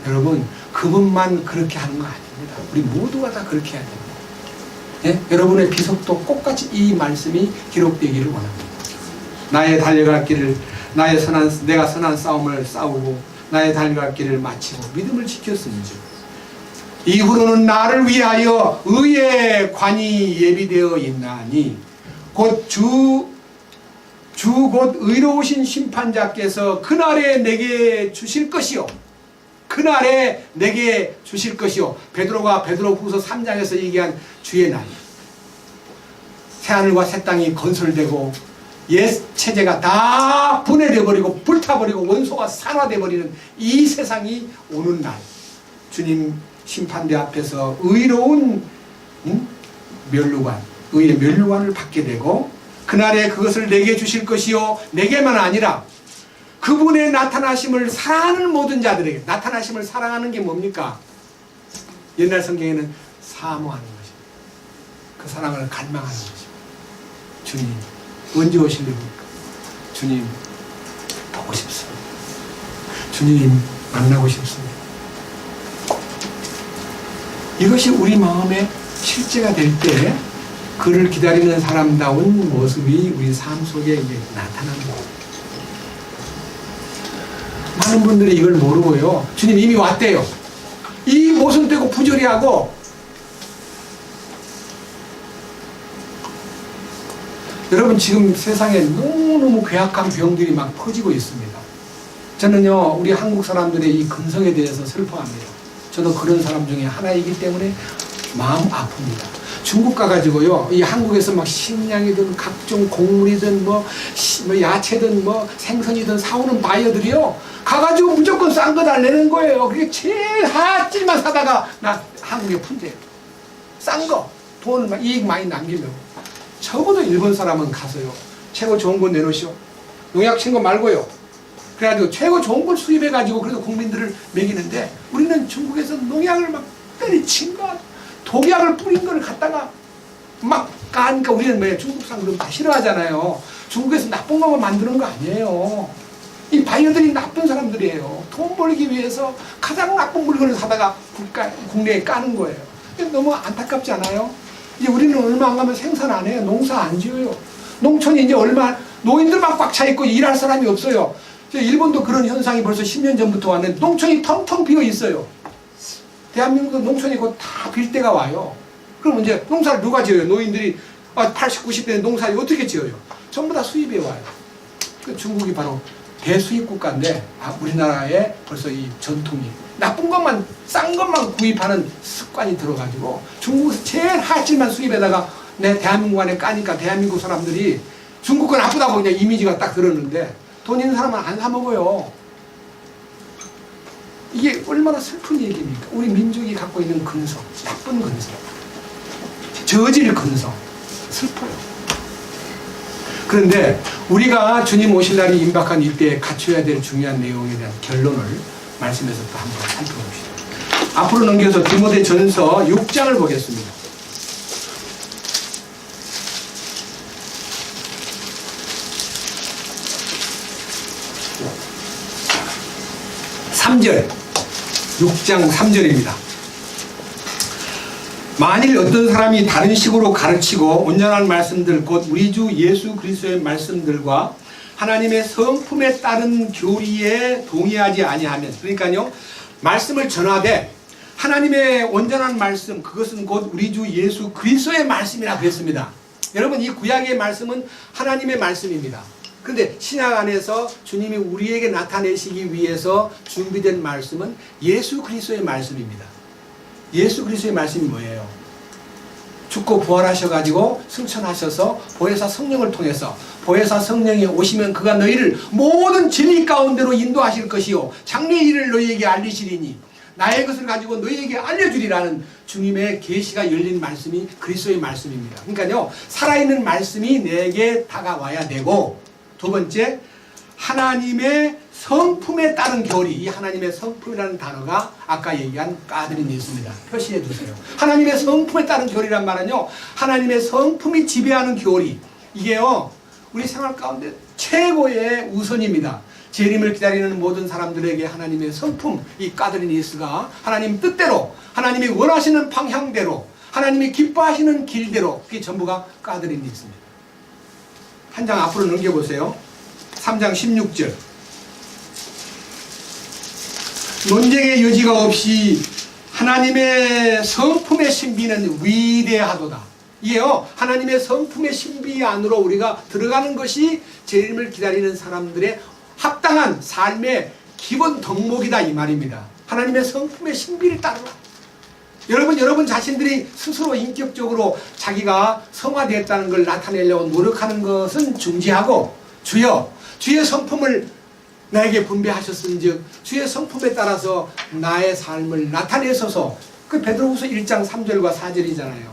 여러분, 그분만 그렇게 하는 거 아닙니다. 우리 모두가 다 그렇게 해야 됩니다. 예? 여러분의 비석도 똑같이 이 말씀이 기록되기를 원합니다. 나의 달려갈 길을, 내가 선한 싸움을 싸우고 나의 달려갈 길을 마치고 믿음을 지켰음즉 이후로는 나를 위하여 의의 관이 예비되어 있나니 곧 곧 의로우신 심판자께서 그날에 내게 주실 것이요, 그날에 내게 주실 것이요. 베드로후서 3장에서 얘기한 주의 날, 새하늘과 새 땅이 건설되고 옛 체제가 다 분해되어 버리고 불타버리고 원소가 산화되어 버리는 이 세상이 오는 날, 주님 심판대 앞에서 의로운 면류관, 의의 면류관을 받게 되고 그날에 그것을 내게 주실 것이요, 내게만 아니라 그분의 나타나심을 사랑하는 모든 자들에게. 나타나심을 사랑하는 게 뭡니까? 옛날 성경에는 사모하는 것입니다. 그 사랑을 갈망하는 것입니다. 주님 언제 오실려고? 주님 보고 싶습니다. 주님 만나고 싶습니다. 이것이 우리 마음에 실제가 될 때 그를 기다리는 사람다운 모습이 우리 삶 속에 나타납니다. 많은 분들이 이걸 모르고요, 주님 이미 왔대요. 이 모순되고 부조리하고, 여러분 지금 세상에 너무너무 괴악한 병들이 막 퍼지고 있습니다. 저는요, 우리 한국 사람들의 이 근성에 대해서 슬퍼합니다. 저도 그런 사람 중에 하나이기 때문에 마음 아픕니다. 중국 가가지고요, 이 한국에서 막 식량이든 각종 곡물이든 뭐 야채든 뭐 생선이든 사오는 바이어들이요, 가가지고 무조건 싼 거 달래는 거예요. 그게 제일 하찔만 사다가 나 한국에 푼대요. 싼 거, 돈을 막 이익 많이 남기려고. 적어도 일본 사람은 가서요, 최고 좋은 거 내놓으시오. 농약 친 거 말고요. 그래가지고 최고 좋은 걸 수입해가지고 그래도 국민들을 먹이는데, 우리는 중국에서 농약을 막 때리친 거, 독약을 뿌린 걸 갖다가 막 까니까 우리는 왜 중국산 그런 거 싫어하잖아요. 중국에서 나쁜 것만 만드는 거 아니에요. 이 바이어들이 나쁜 사람들이에요. 돈 벌기 위해서 가장 나쁜 물건을 사다가 국내에 까는 거예요. 너무 안타깝지 않아요? 이제 우리는 얼마 안 가면 생산 안 해요. 농사 안 지어요. 농촌이 이제 얼마, 노인들만 꽉 차 있고 일할 사람이 없어요. 일본도 그런 현상이 벌써 10년 전부터 왔는데 농촌이 텅텅 비어 있어요. 대한민국도 농촌이 곧 다 빌 때가 와요. 그럼 이제 농사를 누가 지어요? 노인들이 80, 90대는 농사를 어떻게 지어요? 전부 다 수입해 와요. 그 중국이 바로 대수입 국가인데, 우리나라에 벌써 이 전통이 나쁜 것만, 싼 것만 구입하는 습관이 들어가지고 중국에서 제일 하질만 수입에다가 내 대한민국 안에 까니까 대한민국 사람들이 중국 건 나쁘다고 그냥 이미지가 딱 들었는데, 돈 있는 사람은 안 사 먹어요. 이게 얼마나 슬픈 얘기입니까? 우리 민족이 갖고 있는 근성, 나쁜 근성, 저질 근성, 슬퍼요. 그런데 우리가 주님 오실 날이 임박한 이때에 갖춰야 될 중요한 내용에 대한 결론을 말씀에서 또 한번 살펴봅시다. 앞으로 넘겨서 디모데전서 6장을 보겠습니다. 3절, 6장 3절입니다. 만일 어떤 사람이 다른 식으로 가르치고 온전한 말씀들, 곧 우리 주 예수 그리스도의 말씀들과 하나님의 성품에 따른 교리에 동의하지 아니하면, 그러니까요, 말씀을 전하되 하나님의 온전한 말씀, 그것은 곧 우리 주 예수 그리스도의 말씀이라 그랬습니다. 여러분, 이 구약의 말씀은 하나님의 말씀입니다. 그런데 신약 안에서 주님이 우리에게 나타내시기 위해서 준비된 말씀은 예수 그리스도의 말씀입니다. 예수 그리스도의 말씀이 뭐예요? 죽고 부활하셔가지고 승천하셔서 보혜사 성령을 통해서, 보혜사 성령이 오시면 그가 너희를 모든 진리 가운데로 인도하실 것이요 장래의 일을 너희에게 알리시리니 나의 것을 가지고 너희에게 알려주리라는 주님의 계시가 열린 말씀이 그리스도의 말씀입니다. 그러니까요, 살아있는 말씀이 내게 다가와야 되고, 두 번째, 하나님의 성품에 따른 교리. 이 하나님의 성품이라는 단어가 아까 얘기한 까드린이 있습니다. 표시해 두세요. 하나님의 성품에 따른 교리란 말은요, 하나님의 성품이 지배하는 교리. 이게요, 우리 생활 가운데 최고의 우선입니다. 재림을 기다리는 모든 사람들에게 하나님의 성품, 이 까드리니스가 하나님 뜻대로, 하나님이 원하시는 방향대로, 하나님이 기뻐하시는 길대로, 그게 전부가 까드리니스입니다. 한 장 앞으로 넘겨보세요. 3장 16절. 논쟁의 여지가 없이 하나님의 성품의 신비는 위대하도다. 이게요, 하나님의 성품의 신비 안으로 우리가 들어가는 것이 재림을 기다리는 사람들의 합당한 삶의 기본 덕목이다, 이 말입니다. 하나님의 성품의 신비를 따르라. 여러분 자신들이 스스로 인격적으로 자기가 성화되었다는 걸 나타내려고 노력하는 것은 중지하고, 주여, 주의 성품을 나에게 분배하셨은즉 주의 성품에 따라서 나의 삶을 나타내소서. 그 베드로후서 1장 3절과 4절이잖아요.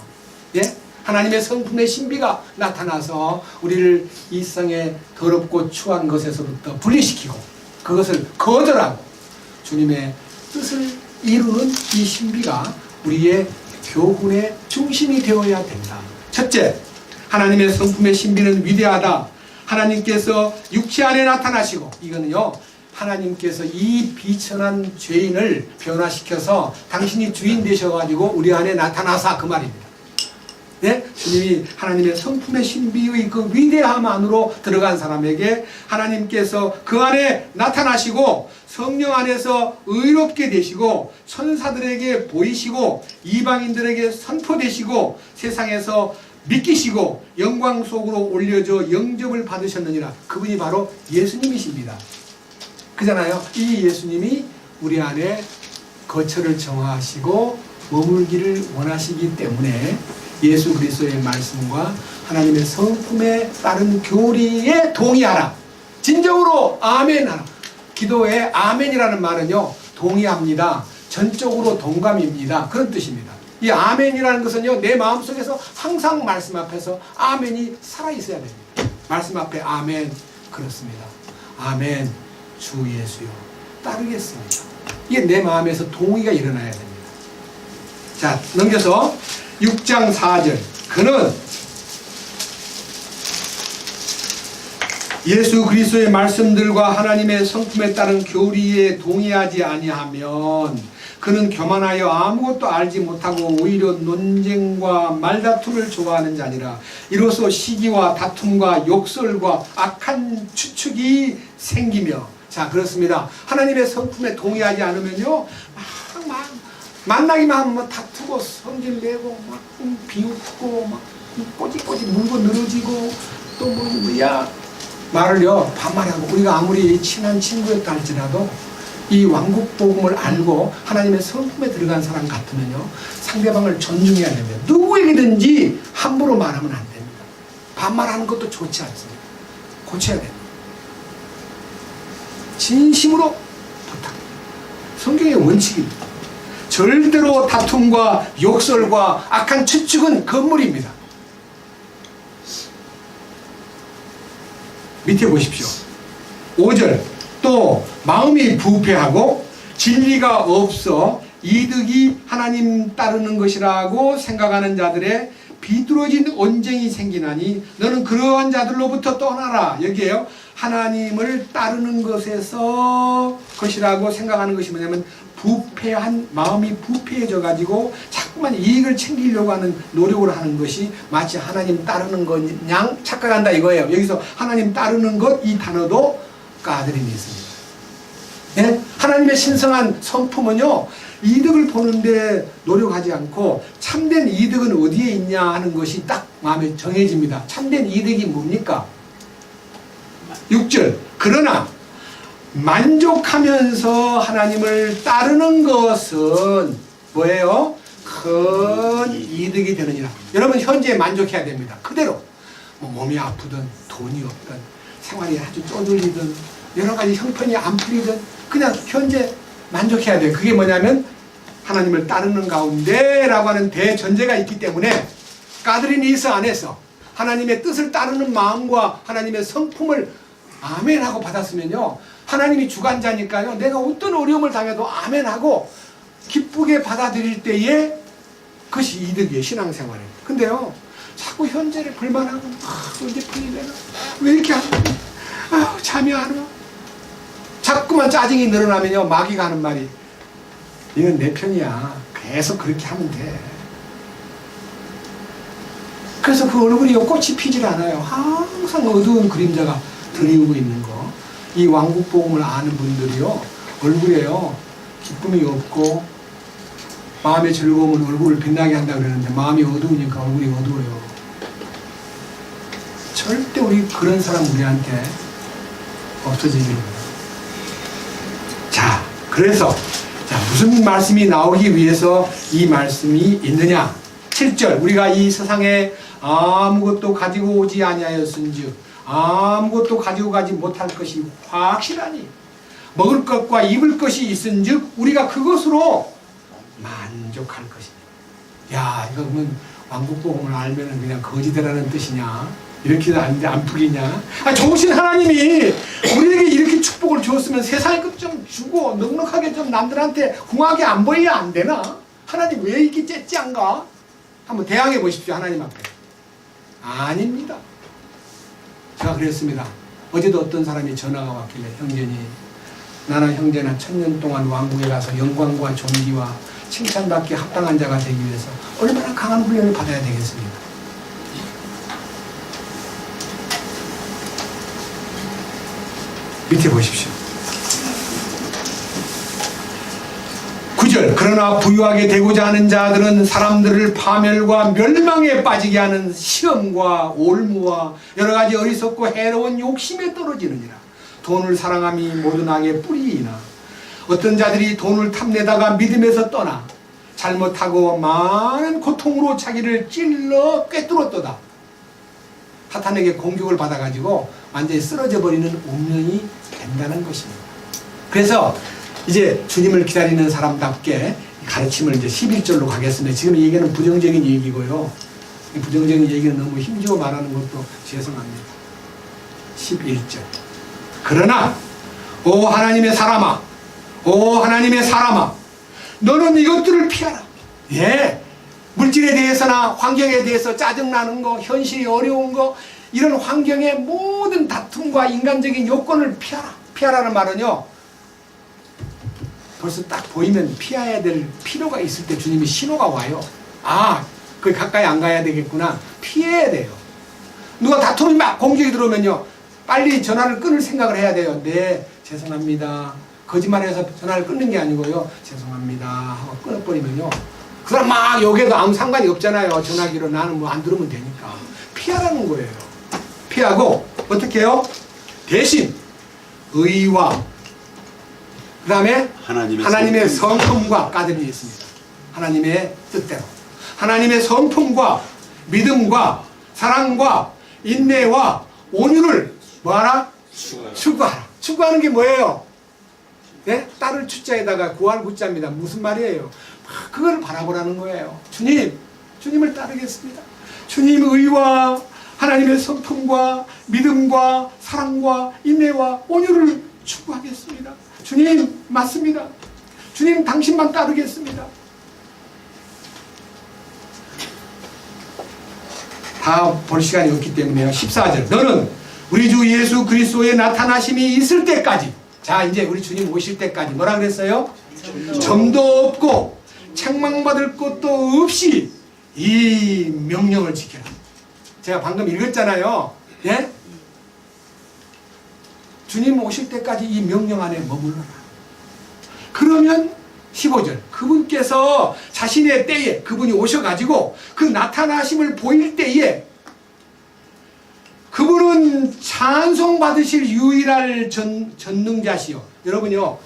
예? 하나님의 성품의 신비가 나타나서 우리를 이 세상에 더럽고 추한 것에서부터 분리시키고 그것을 거절하고 주님의 뜻을 이루는 이 신비가 우리의 교훈의 중심이 되어야 된다. 첫째, 하나님의 성품의 신비는 위대하다. 하나님께서 육체 안에 나타나시고, 이거는요, 하나님께서 이 비천한 죄인을 변화시켜서 당신이 주인 되셔가지고 우리 안에 나타나사, 그 말입니다. 네? 주님이 하나님의 성품의 신비의 그 위대함 안으로 들어간 사람에게 하나님께서 그 안에 나타나시고 성령 안에서 의롭게 되시고 천사들에게 보이시고 이방인들에게 선포되시고 세상에서 믿기시고 영광 속으로 올려져 영접을 받으셨느니라. 그분이 바로 예수님이십니다. 그잖아요. 이 예수님이 우리 안에 거처를 정하시고 머물기를 원하시기 때문에 예수 그리스도의 말씀과 하나님의 성품에 따른 교리에 동의하라. 진정으로 아멘하라. 기도에 아멘이라는 말은요, 동의합니다. 전적으로 동감입니다. 그런 뜻입니다. 이 아멘이라는 것은요, 내 마음속에서 항상 말씀 앞에서 아멘이 살아있어야 됩니다. 말씀 앞에 아멘. 그렇습니다. 아멘. 주 예수여 따르겠습니다. 이게 내 마음에서 동의가 일어나야 됩니다. 자, 넘겨서 6장 4절. 그는 예수 그리스도의 말씀들과 하나님의 성품에 따른 교리에 동의하지 아니하면 그는 교만하여 아무것도 알지 못하고 오히려 논쟁과 말다툼을 좋아하는 자니라. 이로써 시기와 다툼과 욕설과 악한 추측이 생기며. 자, 그렇습니다. 하나님의 성품에 동의하지 않으면요, 막 만나기만 하면 막 다투고 성질 내고 막 비웃고 막 꼬집꼬집 물고 늘어지고 또 뭐야 말을요 반말하고. 우리가 아무리 친한 친구였다 할지라도 이 왕국복음을 알고 하나님의 성품에 들어간 사람 같으면요, 상대방을 존중해야 됩니다. 누구에게든지 함부로 말하면 안 됩니다. 반말하는 것도 좋지 않습니다. 고쳐야 됩니다. 진심으로 부탁합니다. 성경의 원칙입니다. 절대로 다툼과 욕설과 악한 추측은 금물입니다. 밑에 보십시오. 5절. 또 마음이 부패하고 진리가 없어 이득이 하나님 따르는 것이라고 생각하는 자들의 비뚤어진 언쟁이 생기나니 너는 그러한 자들로부터 떠나라. 여기에요. 하나님을 따르는 것이라고 생각하는 것이 뭐냐면 부패한 마음이 부패해져 가지고 자꾸만 이익을 챙기려고 하는 노력을 하는 것이 마치 하나님 따르는 것냥 착각한다 이거예요. 여기서 하나님 따르는 것 이 단어도 까드림이 있습니다. 예? 하나님의 신성한 성품은요, 이득을 보는데 노력하지 않고 참된 이득은 어디에 있냐 하는 것이 딱 마음에 정해집니다. 참된 이득이 뭡니까? 6절. 그러나 만족하면서 하나님을 따르는 것은 뭐예요? 큰 이득이 되느니라. 여러분 현재 만족해야 됩니다. 그대로 뭐 몸이 아프든 돈이 없든 생활이 아주 쪼들리든 여러 가지 형편이 안 풀리든 그냥 현재 만족해야 돼요. 그게 뭐냐면 하나님을 따르는 가운데 라고 하는 대전제가 있기 때문에 까드리니스 안에서 하나님의 뜻을 따르는 마음과 하나님의 성품을 아멘하고 받았으면요, 하나님이 주관자니까요, 내가 어떤 어려움을 당해도 아멘하고 기쁘게 받아들일 때에 그것이 이득이에요. 신앙생활에. 근데요, 자꾸 현재를 불만하고 언제 풀리려나, 왜 이렇게 안 풀려, 잠이 안 와, 자꾸만 짜증이 늘어나면요, 마귀가 하는 말이 이건 내 편이야. 계속 그렇게 하면 돼. 그래서 그 얼굴이 꽃이 피질 않아요. 항상 어두운 그림자가 드리우고 있는 거. 이 왕국복음을 아는 분들이요, 얼굴에요 기쁨이 없고 마음의 즐거움은 얼굴을 빛나게 한다 그러는데 마음이 어두우니까 얼굴이 어두워요. 절대 우리 그런 사람 우리한테 없어지기를. 자, 그래서 무슨 말씀이 나오기 위해서 이 말씀이 있느냐. 7절. 우리가 이 세상에 아무것도 가지고 오지 아니하였은즉 아무것도 가지고 가지 못할 것이 확실하니 먹을 것과 입을 것이 있은즉 우리가 그것으로 만족할 것이니. 야, 이거 그러면 왕국복음을 알면은 그냥 거지되라는 뜻이냐? 이렇게도 안 풀리냐? 좋으신 하나님이 우리에게 이렇게 축복을 주었으면 세상에 것 좀 주고 넉넉하게 좀 남들한테 궁하게 안 보여야 안 되나? 하나님 왜 이렇게 째째한가? 한번 대항해 보십시오. 하나님 앞에. 아닙니다. 제가 그랬습니다. 어제도 어떤 사람이 전화가 왔길래, 형제님, 나나 형제나 1000년 동안 왕국에 가서 영광과 존귀와 칭찬받기에 합당한 자가 되기 위해서 얼마나 강한 훈련을 받아야 되겠습니까? 밑에 보십시오. 9절. 그러나 부유하게 되고자 하는 자들은 사람들을 파멸과 멸망에 빠지게 하는 시험과 올무와 여러 가지 어리석고 해로운 욕심에 떨어지느니라. 돈을 사랑함이 모든 악의 뿌리이나 어떤 자들이 돈을 탐내다가 믿음에서 떠나 잘못하고 많은 고통으로 자기를 찔러 꿰뚫었도다. 사탄에게 공격을 받아가지고 완전히 쓰러져 버리는 운명이 된다는 것입니다. 그래서 이제 주님을 기다리는 사람답게 가르침을 이제 11절로 가겠습니다. 지금 이 얘기는 부정적인 얘기고요. 이 부정적인 얘기는 너무 힘주어 말하는 것도 죄송합니다. 11절. 그러나 오 하나님의 사람아, 오 하나님의 사람아, 너는 이것들을 피하라. 예, 물질에 대해서나 환경에 대해서 짜증나는 거, 현실이 어려운 거, 이런 환경의 모든 다툼과 인간적인 요건을 피하라. 피하라는 말은요, 벌써 딱 보이면 피해야 될 필요가 있을 때 주님이 신호가 와요. 아, 그 가까이 안 가야 되겠구나. 피해야 돼요. 누가 다툼이 막 공격이 들어오면요, 빨리 전화를 끊을 생각을 해야 돼요. 네, 죄송합니다. 거짓말해서 전화를 끊는 게 아니고요, 죄송합니다 하고 끊어버리면요, 그 사람 막 욕해도 아무 상관이 없잖아요. 전화기로 나는 뭐 안 들으면 되니까. 피하라는 거예요. 피하고 어떻게 해요? 대신 의와 그 다음에 하나님의 성품과 까닭이 있습니다. 하나님의 뜻대로 하나님의 성품과 믿음과 사랑과 인내와 온유를 뭐하라? 추구하라. 추구하는 게 뭐예요? 네? 딸을 추자에다가 구할 구자입니다. 무슨 말이에요? 그걸 바라보라는 거예요. 주님을 따르겠습니다. 주님 의와 하나님의 성품과 믿음과 사랑과 인내와 온유를 추구하겠습니다. 주님 맞습니다. 주님 당신만 따르겠습니다. 다 볼 시간이 없기 때문에요. 14절. 너는 우리 주 예수 그리스도의 나타나심이 있을 때까지, 자 이제 우리 주님 오실 때까지 뭐라 그랬어요? 점도 없고 책망받을 것도 없이 이 명령을 지켜라. 제가 방금 읽었잖아요. 예? 주님 오실 때까지 이 명령 안에 머물러라. 그러면 15절. 그분께서 자신의 때에 그분이 오셔가지고 그 나타나심을 보일 때에 그분은 찬송받으실 유일한 전능자시요. 여러분요,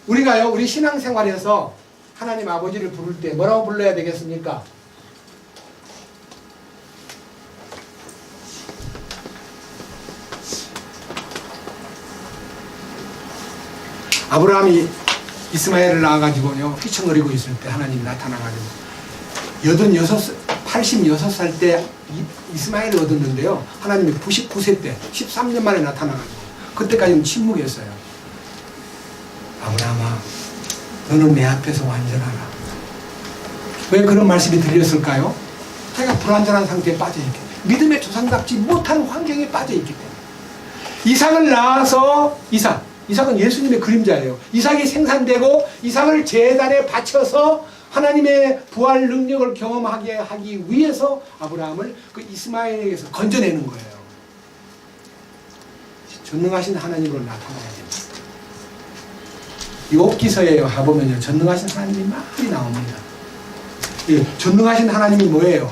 우리가요, 우리 신앙생활에서 하나님 아버지를 부를 때 뭐라고 불러야 되겠습니까? 아브라함이 이스마엘을 낳아가지고요, 휘청거리고 있을 때 하나님이 나타나가지고 86살 때 이스마엘을 얻었는데요, 하나님이 99세 때 13년 만에 나타나가지고 그때까지는 침묵했어요. 아브라함아, 너는 내 앞에서 완전하라. 왜 그런 말씀이 들렸을까요? 자기가 불완전한 상태에 빠져있기 때문에, 믿음의 조상답지 못한 환경에 빠져있기 때문에. 이삭을 낳아서 이삭은 예수님의 그림자예요. 이삭이 생산되고 이삭을 제단에 바쳐서 하나님의 부활 능력을 경험하게 하기 위해서 아브라함을 그 이스마엘에게서 건져내는 거예요. 전능하신 하나님으로 나타나야 됩니다. 욥기서에 가보면요, 전능하신 하나님이 많이 나옵니다. 전능하신 하나님이 뭐예요?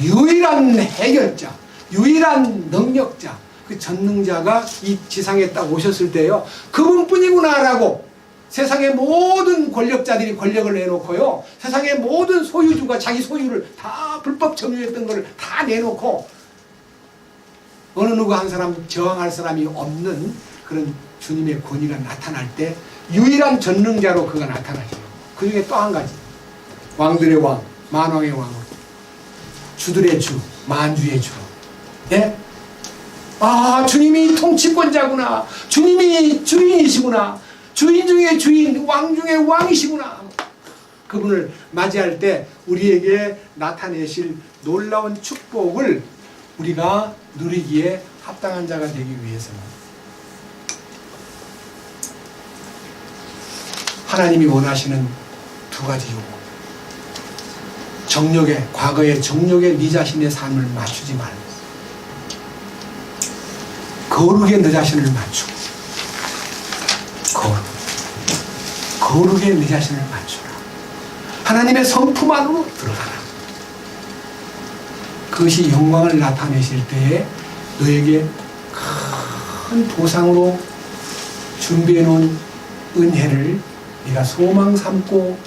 유일한 해결자, 유일한 능력자, 그 전능자가 이 지상에 딱 오셨을 때요, 그분뿐이구나라고 세상의 모든 권력자들이 권력을 내놓고요, 세상의 모든 소유주가 자기 소유를 다 불법 점유했던 것을 다 내놓고 어느 누구 한 사람 저항할 사람이 없는 그런 주님의 권위가 나타날 때 유일한 전능자로 그가 나타나죠. 그 중에 또 한 가지, 왕들의 왕, 만왕의 왕, 주들의 주, 만주의 주. 예? 아, 주님이 통치권자구나. 주님이 주인이시구나. 주인 중에 주인, 왕 중에 왕이시구나. 그분을 맞이할 때 우리에게 나타내실 놀라운 축복을 우리가 누리기에 합당한 자가 되기 위해서는 하나님이 원하시는 두 가지 요구. 과거의 정욕에 네 자신의 삶을 맞추지 말고 거룩에 네 자신을 맞추고, 거룩에 네 자신을 맞추라. 하나님의 성품 안으로 들어가라. 그것이 영광을 나타내실 때에 너에게 큰 보상으로 준비해 놓은 은혜를 네가 소망 삼고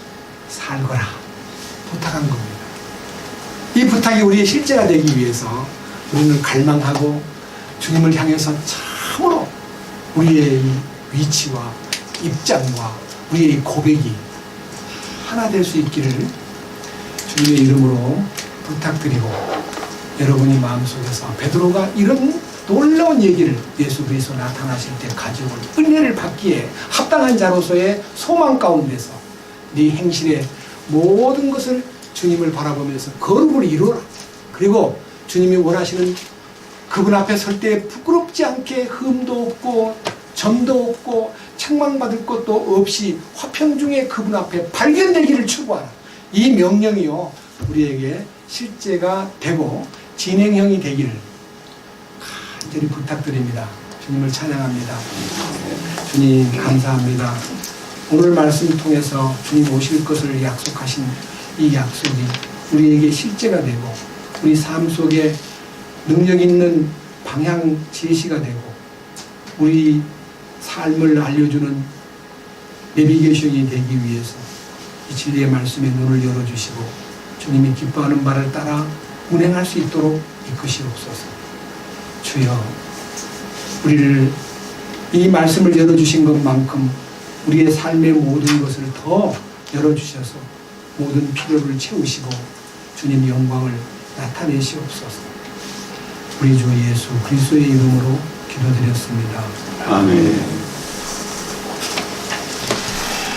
살거라. 부탁한 겁니다. 이 부탁이 우리의 실제가 되기 위해서 우리는 갈망하고 주님을 향해서 참으로 우리의 이 위치와 입장과 우리의 이 고백이 하나 될 수 있기를 주님의 이름으로 부탁드리고, 여러분이 마음속에서 베드로가 이런 놀라운 얘기를 예수 그리스도 나타나실 때 가져올 은혜를 받기에 합당한 자로서의 소망 가운데서 네 행실의 모든 것을 주님을 바라보면서 거룩을 이루어라. 그리고 주님이 원하시는 그분 앞에 설 때 부끄럽지 않게 흠도 없고 점도 없고 책망받을 것도 없이 화평 중에 그분 앞에 발견되기를 추구하라. 이 명령이요, 우리에게 실제가 되고 진행형이 되기를 간절히 부탁드립니다. 주님을 찬양합니다. 주님 감사합니다. 오늘 말씀을 통해서 주님 오실 것을 약속하신 이 약속이 우리에게 실제가 되고 우리 삶 속에 능력 있는 방향 제시가 되고 우리 삶을 알려주는 내비게이션이 되기 위해서 이 진리의 말씀에 눈을 열어주시고 주님이 기뻐하는 바를 따라 운행할 수 있도록 이끄시옵소서. 주여, 우리를 이 말씀을 열어주신 것만큼 우리의 삶의 모든 것을 더 열어주셔서 모든 필요를 채우시고 주님 영광을 나타내시옵소서. 우리 주 예수 그리스도의 이름으로 기도드렸습니다. 아멘.